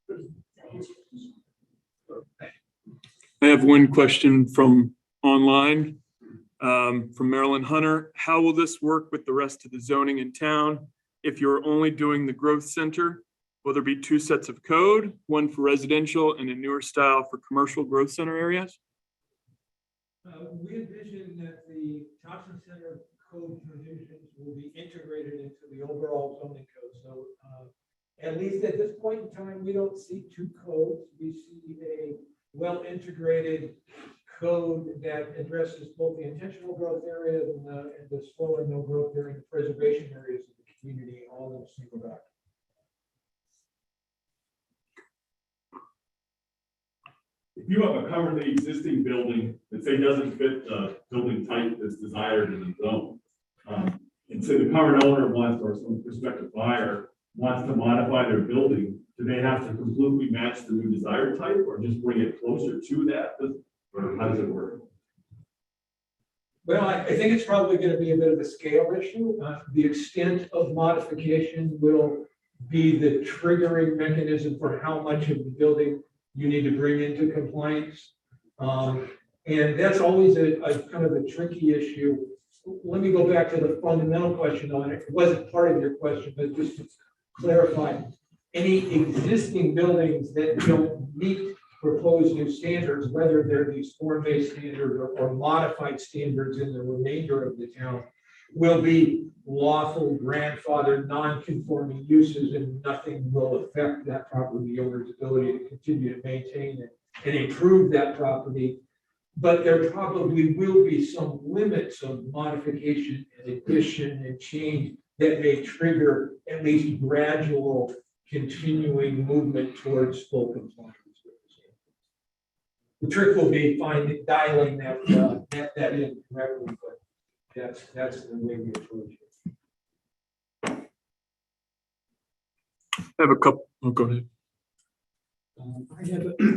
Speaker 4: Does that answer your question?
Speaker 3: I have one question from online, from Marilyn Hunter. How will this work with the rest of the zoning in town? If you're only doing the growth center, will there be two sets of code, one for residential and a newer style for commercial growth center areas?
Speaker 2: We envision that the Topsham Center code provisions will be integrated into the overall zoning code. So at least at this point in time, we don't see two codes. We see a well-integrated code that addresses both the intentional growth area and the slow and no growth area, and preservation areas of the community, all in a single document.
Speaker 6: If you have a currently existing building that say doesn't fit the building type that's desired in the zone, and say the current owner wants, or some prospective buyer wants to modify their building, do they have to completely match the new desired type, or just bring it closer to that? Or how does it work?
Speaker 2: Well, I think it's probably going to be a bit of a scale issue. The extent of modification will be the triggering mechanism for how much of the building you need to bring into compliance. And that's always a kind of a tricky issue. Let me go back to the fundamental question on it. It wasn't part of your question, but just to clarify, any existing buildings that don't meet proposed new standards, whether they're these form-based standards or modified standards in the remainder of the town, will be lawful grandfathered non-conforming uses, and nothing will affect that property owner's ability to continue to maintain it and improve that property. But there probably will be some limits of modification and addition and change that may trigger at least gradual continuing movement towards full compliance. The trick will be dialing that in correctly. But
Speaker 5: That's the way we approach it.
Speaker 3: I have a couple, oh, go ahead.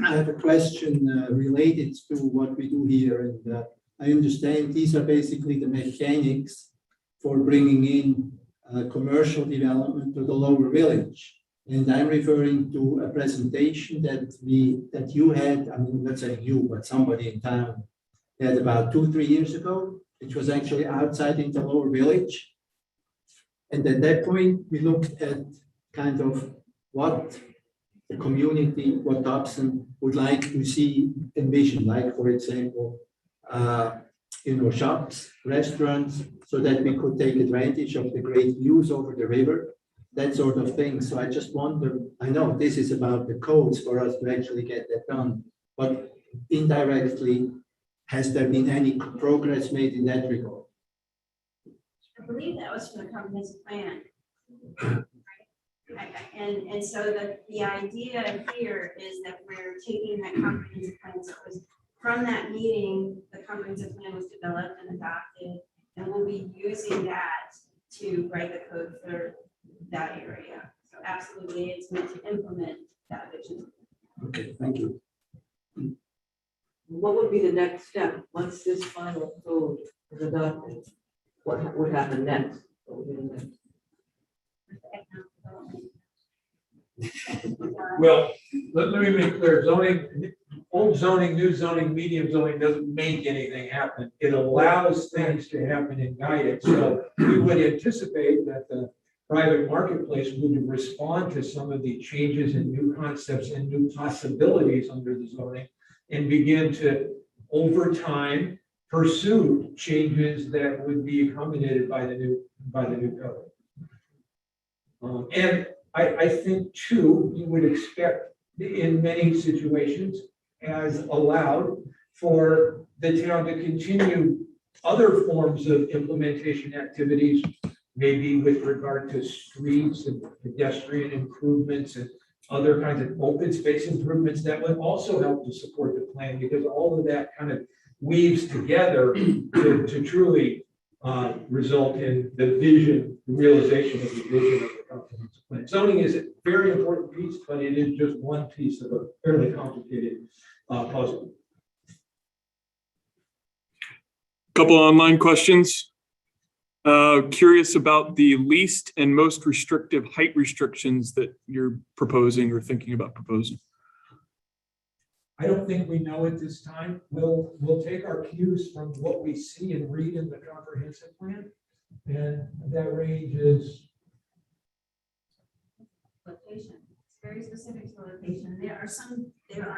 Speaker 7: I have a question related to what we do here, and I understand these are basically the mechanics for bringing in commercial development to the lower village. And I'm referring to a presentation that you had, I mean, not saying you, but somebody in town had about 2-3 years ago, which was actually outside in the lower village. And at that point, we looked at kind of what the community, what Topsham would like to see envisioned, like, for example, shops, restaurants, so that we could take advantage of the great views over the river, that sort of thing. So I just wonder, I know this is about the codes for us to actually get that done, but indirectly, has there been any progress made in that regard?
Speaker 4: I believe that was from the comprehensive plan. And so the idea here is that we're taking that comprehensive plan, so it was from that meeting, the comprehensive plan was developed and adopted, and we'll be using that to write the code for that area. So absolutely, it's meant to implement that vision.
Speaker 7: Okay, thank you.
Speaker 8: What would be the next step once this final code is adopted? What would happen next? What would be the next?
Speaker 5: Well, let me make clear, zoning, old zoning, new zoning, medium zoning doesn't make anything happen. It allows things to happen and guide it. So we would anticipate that the private marketplace would respond to some of the changes and new concepts and new possibilities under the zoning and begin to, over time, pursue changes that would be accommodated by the new code. And I think too, you would expect in many situations, as allowed, for the town to continue other forms of implementation activities, maybe with regard to streets and pedestrian improvements and other kinds of open space improvements that would also help to support the plan, because all of that kind of weaves together to truly result in the vision, the realization of the vision of the comprehensive plan. Zoning is a very important piece, but it is just one piece of a fairly complicated puzzle.
Speaker 3: Couple online questions. Curious about the least and most restrictive height restrictions that you're proposing or thinking about proposing.
Speaker 5: I don't think we know at this time. We'll take our cues from what we see and read in the comprehensive plan. And that range is.
Speaker 4: Location. It's very specific to location. There are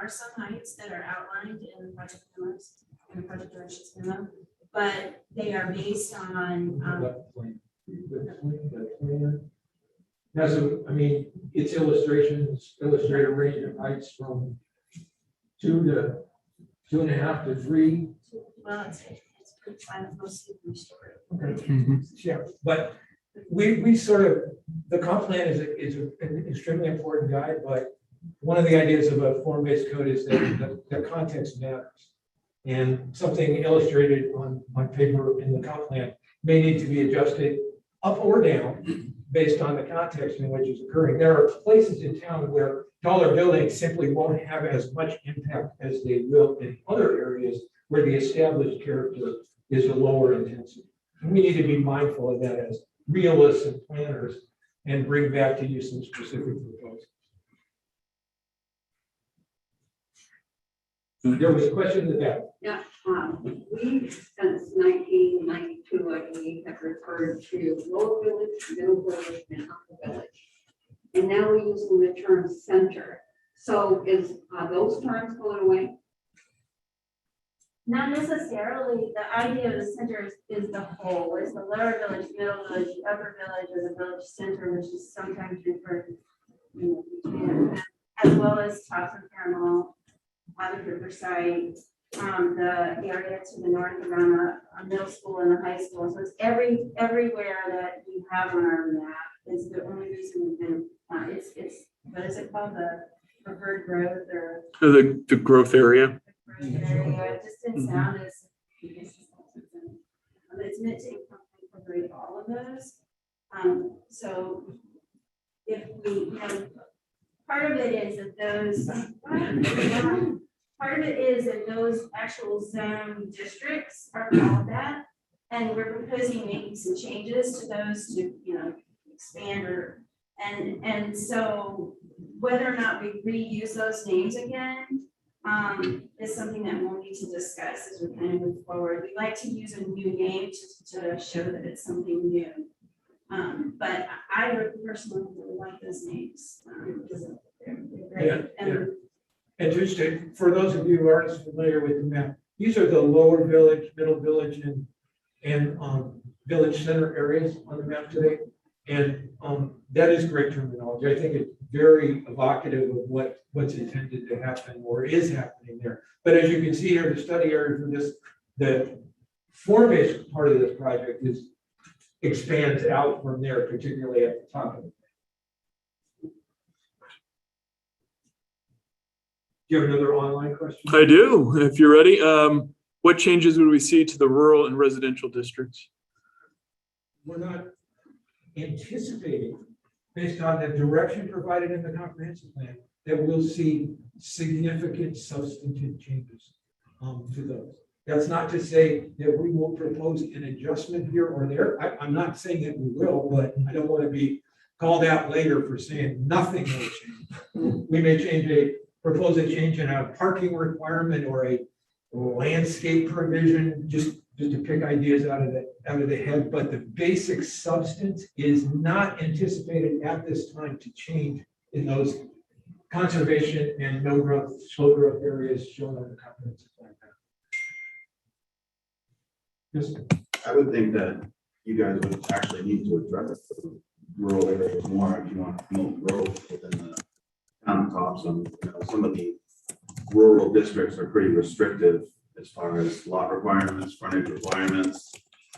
Speaker 4: some heights that are outlined in the project memos, in the project directions memo, but they are based on
Speaker 5: Has a, I mean, its illustrations illustrate a range of heights from 2 to 2.5 to 3.
Speaker 4: well, it's pretty fine, mostly restored.
Speaker 5: Yeah, but we sort of, the comp plan is an extremely important guide, but one of the ideas of a form-based code is that the context matters. And something illustrated on paper in the comp plan may need to be adjusted up or down based on the context in which it's occurring. There are places in town where taller buildings simply won't have as much impact as they will in other areas where the established character is a lower intensity. And we need to be mindful of that as realists and planners and bring back to you some specific proposals. There was a question to that.
Speaker 8: Yeah, we since 1992, I believe, have referred to lower village, middle village, and upper village. And now we're using the term center. So are those terms going away?
Speaker 4: Not necessarily. The idea of the center is the whole. It's the lower village, middle village, the upper village, or the village center, which is sometimes referred to, as well as Topsham Paramount, Haverford Riverside, the area to the north around a middle school and a high school. So it's everywhere that we have on our map. Is the only reason we've been. It's what is it called, the preferred growth or
Speaker 3: The growth area.
Speaker 4: area. It just didn't sound as but it's meant to incorporate all of those. So if we, you know, part of it is that those actual zone districts are called that. And we're proposing making some changes to those to, you know, expand or, and so whether or not we reuse those names again is something that we'll need to discuss as we kind of move forward. We like to use a new name to show that it's something new. But I would personally really like those names because they're great.
Speaker 2: Yeah. And just for those of you who aren't as familiar with the map, these are the lower village, middle village, and village center areas on the map today. And that is great terminology. I think it's very evocative of what's intended to happen or is happening there. But as you can see here, the study area for this, the form-based part of this project expands out from there, particularly at the top of it. Do you have another online question?
Speaker 3: I do, if you're ready. What changes would we see to the rural and residential districts?
Speaker 2: We're not anticipating, based on the direction provided in the comprehensive plan, that we'll see significant substantive changes to those. That's not to say that we will propose an adjustment here or there. I'm not saying that we will, but I don't want to be called out later for saying nothing will change. We may propose a change in a parking requirement or a landscape provision, just to pick ideas out of the head, but the basic substance is not anticipated at this time to change in those conservation and no growth, slow growth areas shown on the comprehensive plan. Yes.
Speaker 9: I would think that you guys would actually need to address the rural areas more if you want to promote growth within the town of Topsham. You know, some of the rural districts are pretty restrictive as far as lot requirements, frontage requirements,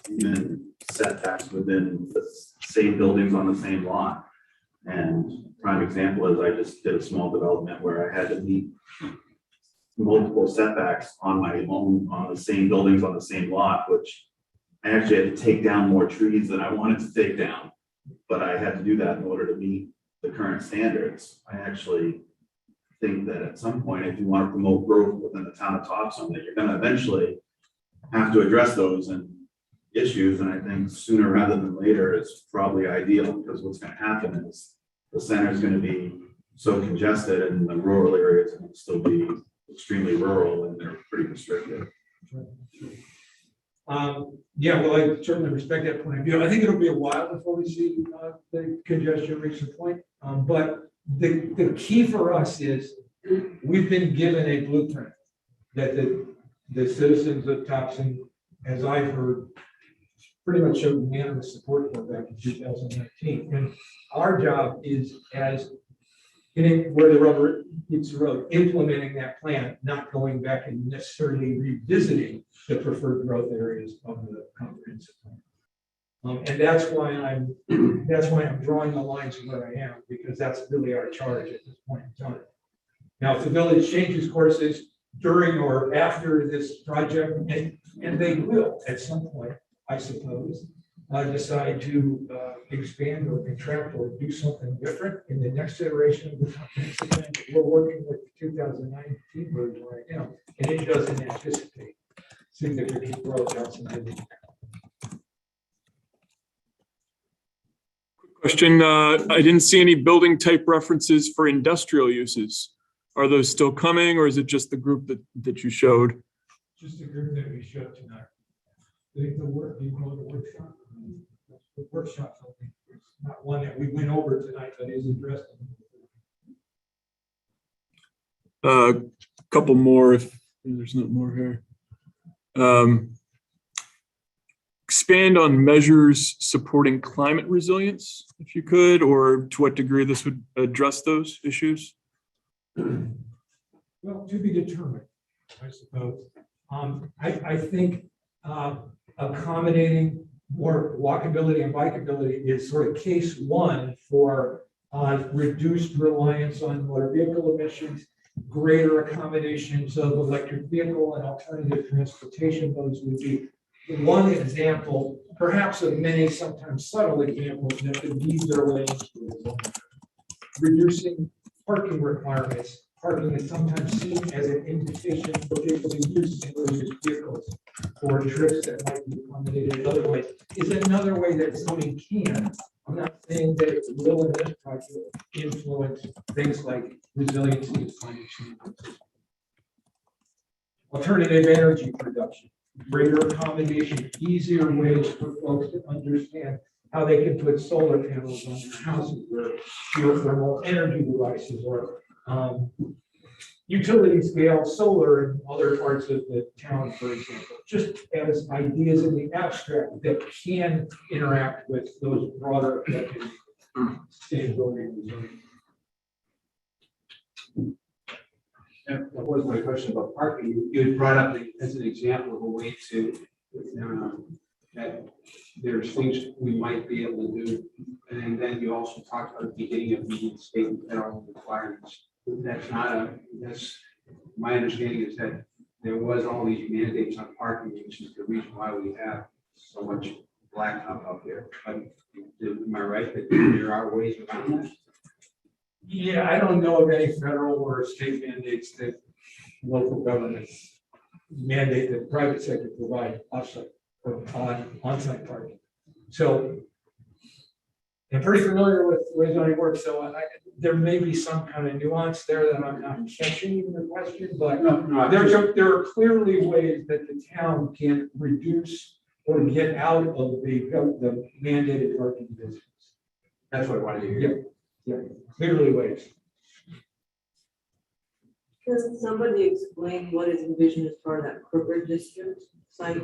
Speaker 9: even setbacks within the same buildings on the same lot. And prime example is I just did a small development where I had to meet multiple setbacks on my own, on the same buildings on the same lot, which I actually had to take down more trees than I wanted to take down. But I had to do that in order to meet the current standards. I actually think that at some point, if you want to promote growth within the town of Topsham, that you're going to eventually have to address those and issues. And I think sooner rather than later is probably ideal, because what's going to happen is the center is going to be so congested and the rural areas are going to still be extremely rural and they're pretty restricted.
Speaker 2: Yeah, well, I certainly respect that point of view. I think it'll be a while before we see the congestion reach the point. But the key for us is we've been given a blueprint that the citizens of Topsham, as I've heard, pretty much showed unanimous support for back in 2019. And our job is, as getting where the rubber hits the road, implementing that plan, not going back and necessarily revisiting the preferred growth areas of the comprehensive plan. And that's why I'm drawing the lines where I am, because that's really our charge at this point in time. Now, if the village changes courses during or after this project, and they will at some point, I suppose, decide to expand or contract or do something different in the next iteration of the comprehensive plan. We're working with the 2019 version right now, and it doesn't anticipate significant growth outside the.
Speaker 3: Question, I didn't see any building type references for industrial uses. Are those still coming, or is it just the group that you showed?
Speaker 2: Just the group that we showed tonight. The workshop. The workshop, it's not one that we went over tonight, but is addressed.
Speaker 3: Couple more if there's not more here. Expand on measures supporting climate resilience, if you could, or to what degree this would address those issues?
Speaker 2: Well, to be determined, I suppose. I think accommodating more walkability and bikeability is sort of case one for reduced reliance on motor vehicle emissions, greater accommodations of electric vehicle and alternative transportation modes would be one example, perhaps of many sometimes subtle examples that could lead their way into reducing parking requirements. Parking is sometimes seen as an inefficient, particularly used in vehicles for trips that might be accommodated otherwise, is another way that zoning can. I'm not saying that it will in this project influence things like resiliency and climate change. Alternative energy production, greater accommodation, easier ways for folks to understand how they can put solar panels on their houses or geothermal energy devices or utility scale solar in other parts of the town, for example, just as ideas in the abstract that can interact with those broader objectives, sustainability and resilience.
Speaker 5: And that was my question about parking. You had brought up as an example of a way to, that there's things we might be able to do. And then you also talked about the beginning of meeting state and federal requirements. That's my understanding is that there was all these mandates on parking, which is the reason why we have so much blacktop out there. But am I right that there are ways around that?
Speaker 2: Yeah, I don't know of any federal or state mandates that local governments mandate that private sector provide offsite or on-site parking. So I'm pretty familiar with the way zoning works, so there may be some kind of nuance there that I'm not catching in the question, but there are clearly ways that the town can reduce or get out of the mandated parking business.
Speaker 5: That's what I wanted to hear.
Speaker 2: Yeah, clearly ways.
Speaker 10: Can somebody explain what is envisioned as part of that corporate district site?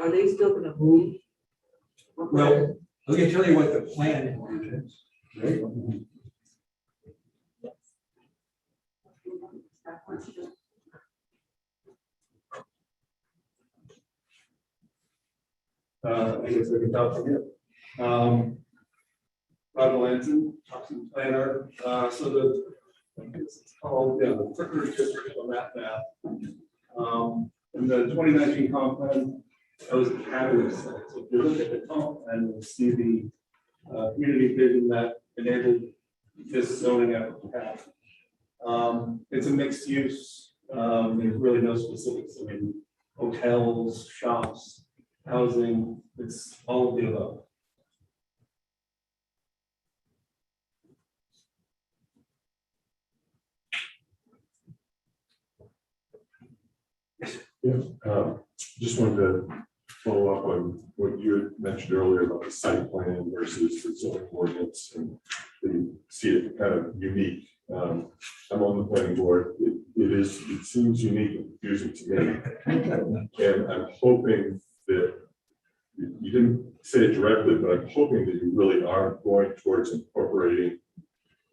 Speaker 10: Are they still gonna move?
Speaker 2: Well, let me tell you what the plan is, right?
Speaker 11: I guess I can talk from here. Rob Melanson, Topsham planner. So it's called the corporate district on that map. In the 2019 comp plan, that was a catalyst. So if you look at the comp plan, you'll see the community vision that enabled this zoning path. It's a mixed use. There's really no specifics. I mean, hotels, shops, housing, it's all of the above.
Speaker 6: Yeah, just wanted to follow up on what you had mentioned earlier about the site plan versus the zoning ordinance, and you see it kind of unique. I'm on the planning board. It seems unique and confusing to me. And I'm hoping that you didn't say it directly, but I'm hoping that you really are going towards incorporating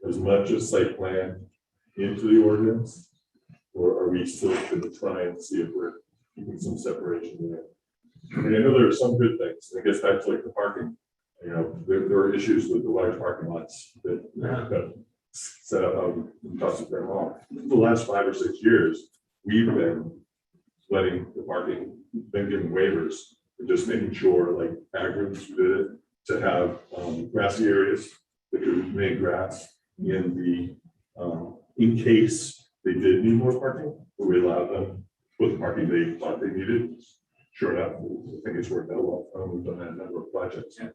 Speaker 6: as much as site plan into the ordinance. Or are we still going to try and see if we're keeping some separation there? I mean, I know there are some good things. I guess that's like the parking. You know, there are issues with the large parking lots that got set up out in Topsham Hall. The last 5 or 6 years, we've been letting the parking, been giving waivers, and just making sure, like Agrams did it, to have grassy areas that could remain grass in the in case they did need more parking, but we allowed them with the parking they thought they needed. Sure enough, I think it's worked out well. We've done that in a number of projects. I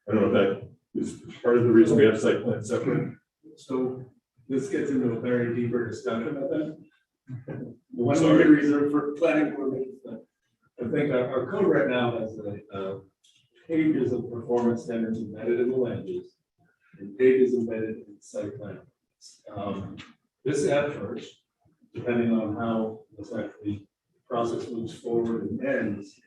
Speaker 6: don't know if that is part of the reason we have site plan separate.
Speaker 11: So this gets into a very deeper discussion about that. The one we reserved for planning board meetings, I think our code right now has pages of performance standards embedded in the land use and pages embedded in site plan. This at first, depending on how this actually process moves forward and ends,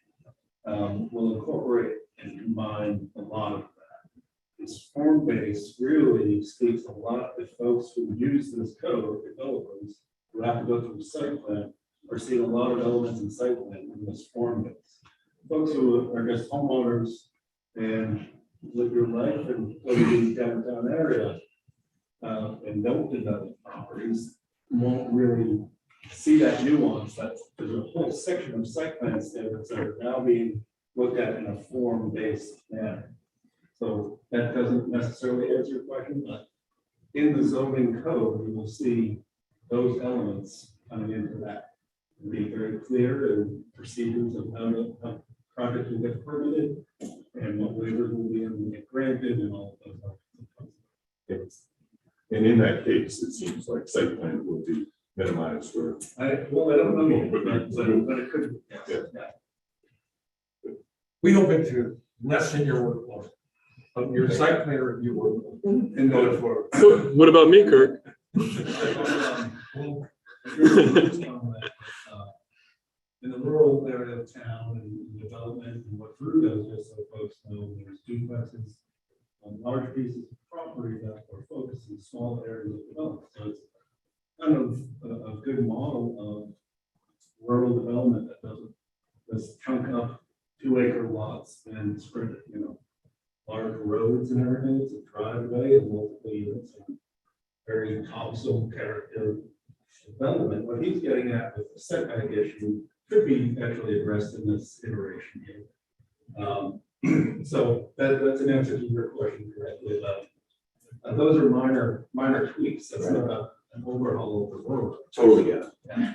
Speaker 11: will incorporate and combine a lot of that. This form base really speaks a lot to folks who use this code, developers, who have to go through site plan, are seeing a lot of elements in site plan in this form base. Folks who are just homeowners and live your life and go to the downtown area and don't develop properties won't really see that nuance, there's a whole section of site plan standards that are now being looked at in a form-based manner. So that doesn't necessarily answer your question, but in the zoning code, you will see those elements coming into that. It'll be very clear and procedures of how projects will get permitted and what waivers will be able to get granted and all of those.
Speaker 6: And in that case, it seems like site plan will be minimized or.
Speaker 11: I don't know, but it could.
Speaker 6: Yeah.
Speaker 11: Yeah.
Speaker 2: We open to lessen your workload, of your site plan review workload.
Speaker 11: And going forward.
Speaker 3: What about me, Kirk?
Speaker 11: In the rural area of town and development and what Drew does, just so folks know, there's duplexes on large pieces of property that are focused in small areas of development. So it's kind of a good model of rural development that doesn't just chunk up 2-acre lots and spread it, large roads and everything. It's a driveway and multiple units and very Topsham character development. What he's getting at with the setback issue could be actually addressed in this iteration here. So that's an answer to your question correctly. Those are minor tweaks. That's not an overhaul of the world.
Speaker 9: Totally get it.
Speaker 11: Yeah.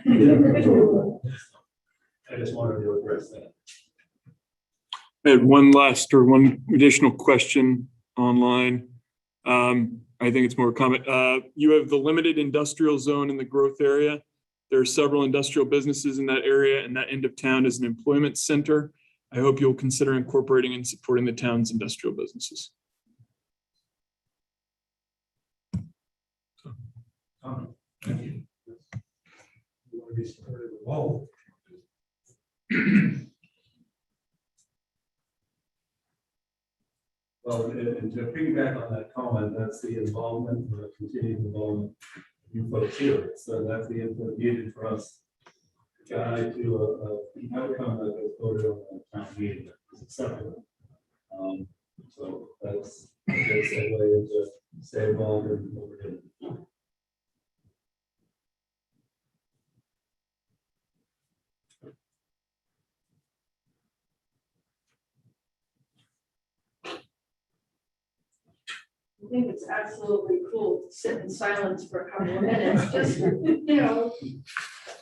Speaker 11: I just wanted to address that.
Speaker 3: I had one additional question online. I think it's more comment. You have the limited industrial zone in the growth area. There are several industrial businesses in that area, and that end of town is an employment center. I hope you'll consider incorporating and supporting the town's industrial businesses.
Speaker 2: Thank you. You want to be supportive of all.
Speaker 11: Well, and to piggyback on that comment, that's the involvement, the continued involvement of you folks here. So that's the input needed for us to guide to an outcome that is voted on the town meeting that is acceptable. So that's a good segue into stay involved in what we're doing.
Speaker 1: I think it's absolutely cool to sit in silence for a couple of minutes, just,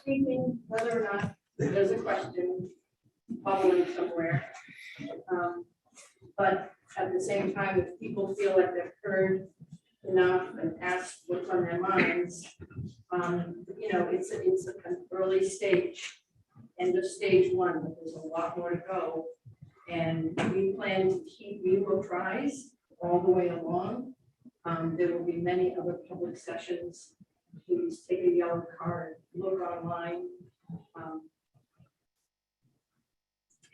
Speaker 1: thinking whether or not there's a question bubbling somewhere. But at the same time, if people feel like they've heard enough and asked what's on their minds, it's an early stage, end of stage 1, but there's a lot more to go. And we plan to keep you apprised all the way along. There will be many other public sessions. Please take a yellow card, look online.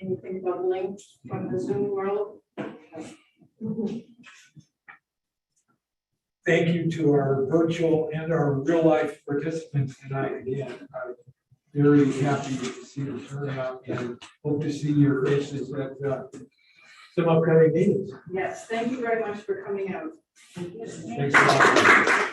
Speaker 1: Anything bubbling from the Zoom world?
Speaker 2: Thank you to our virtual and our real life participants tonight. Again, I'm very happy to see the turnout and hope to see your faces at some upcoming meetings.
Speaker 1: Yes, thank you very much for coming out.
Speaker 2: Thanks a lot.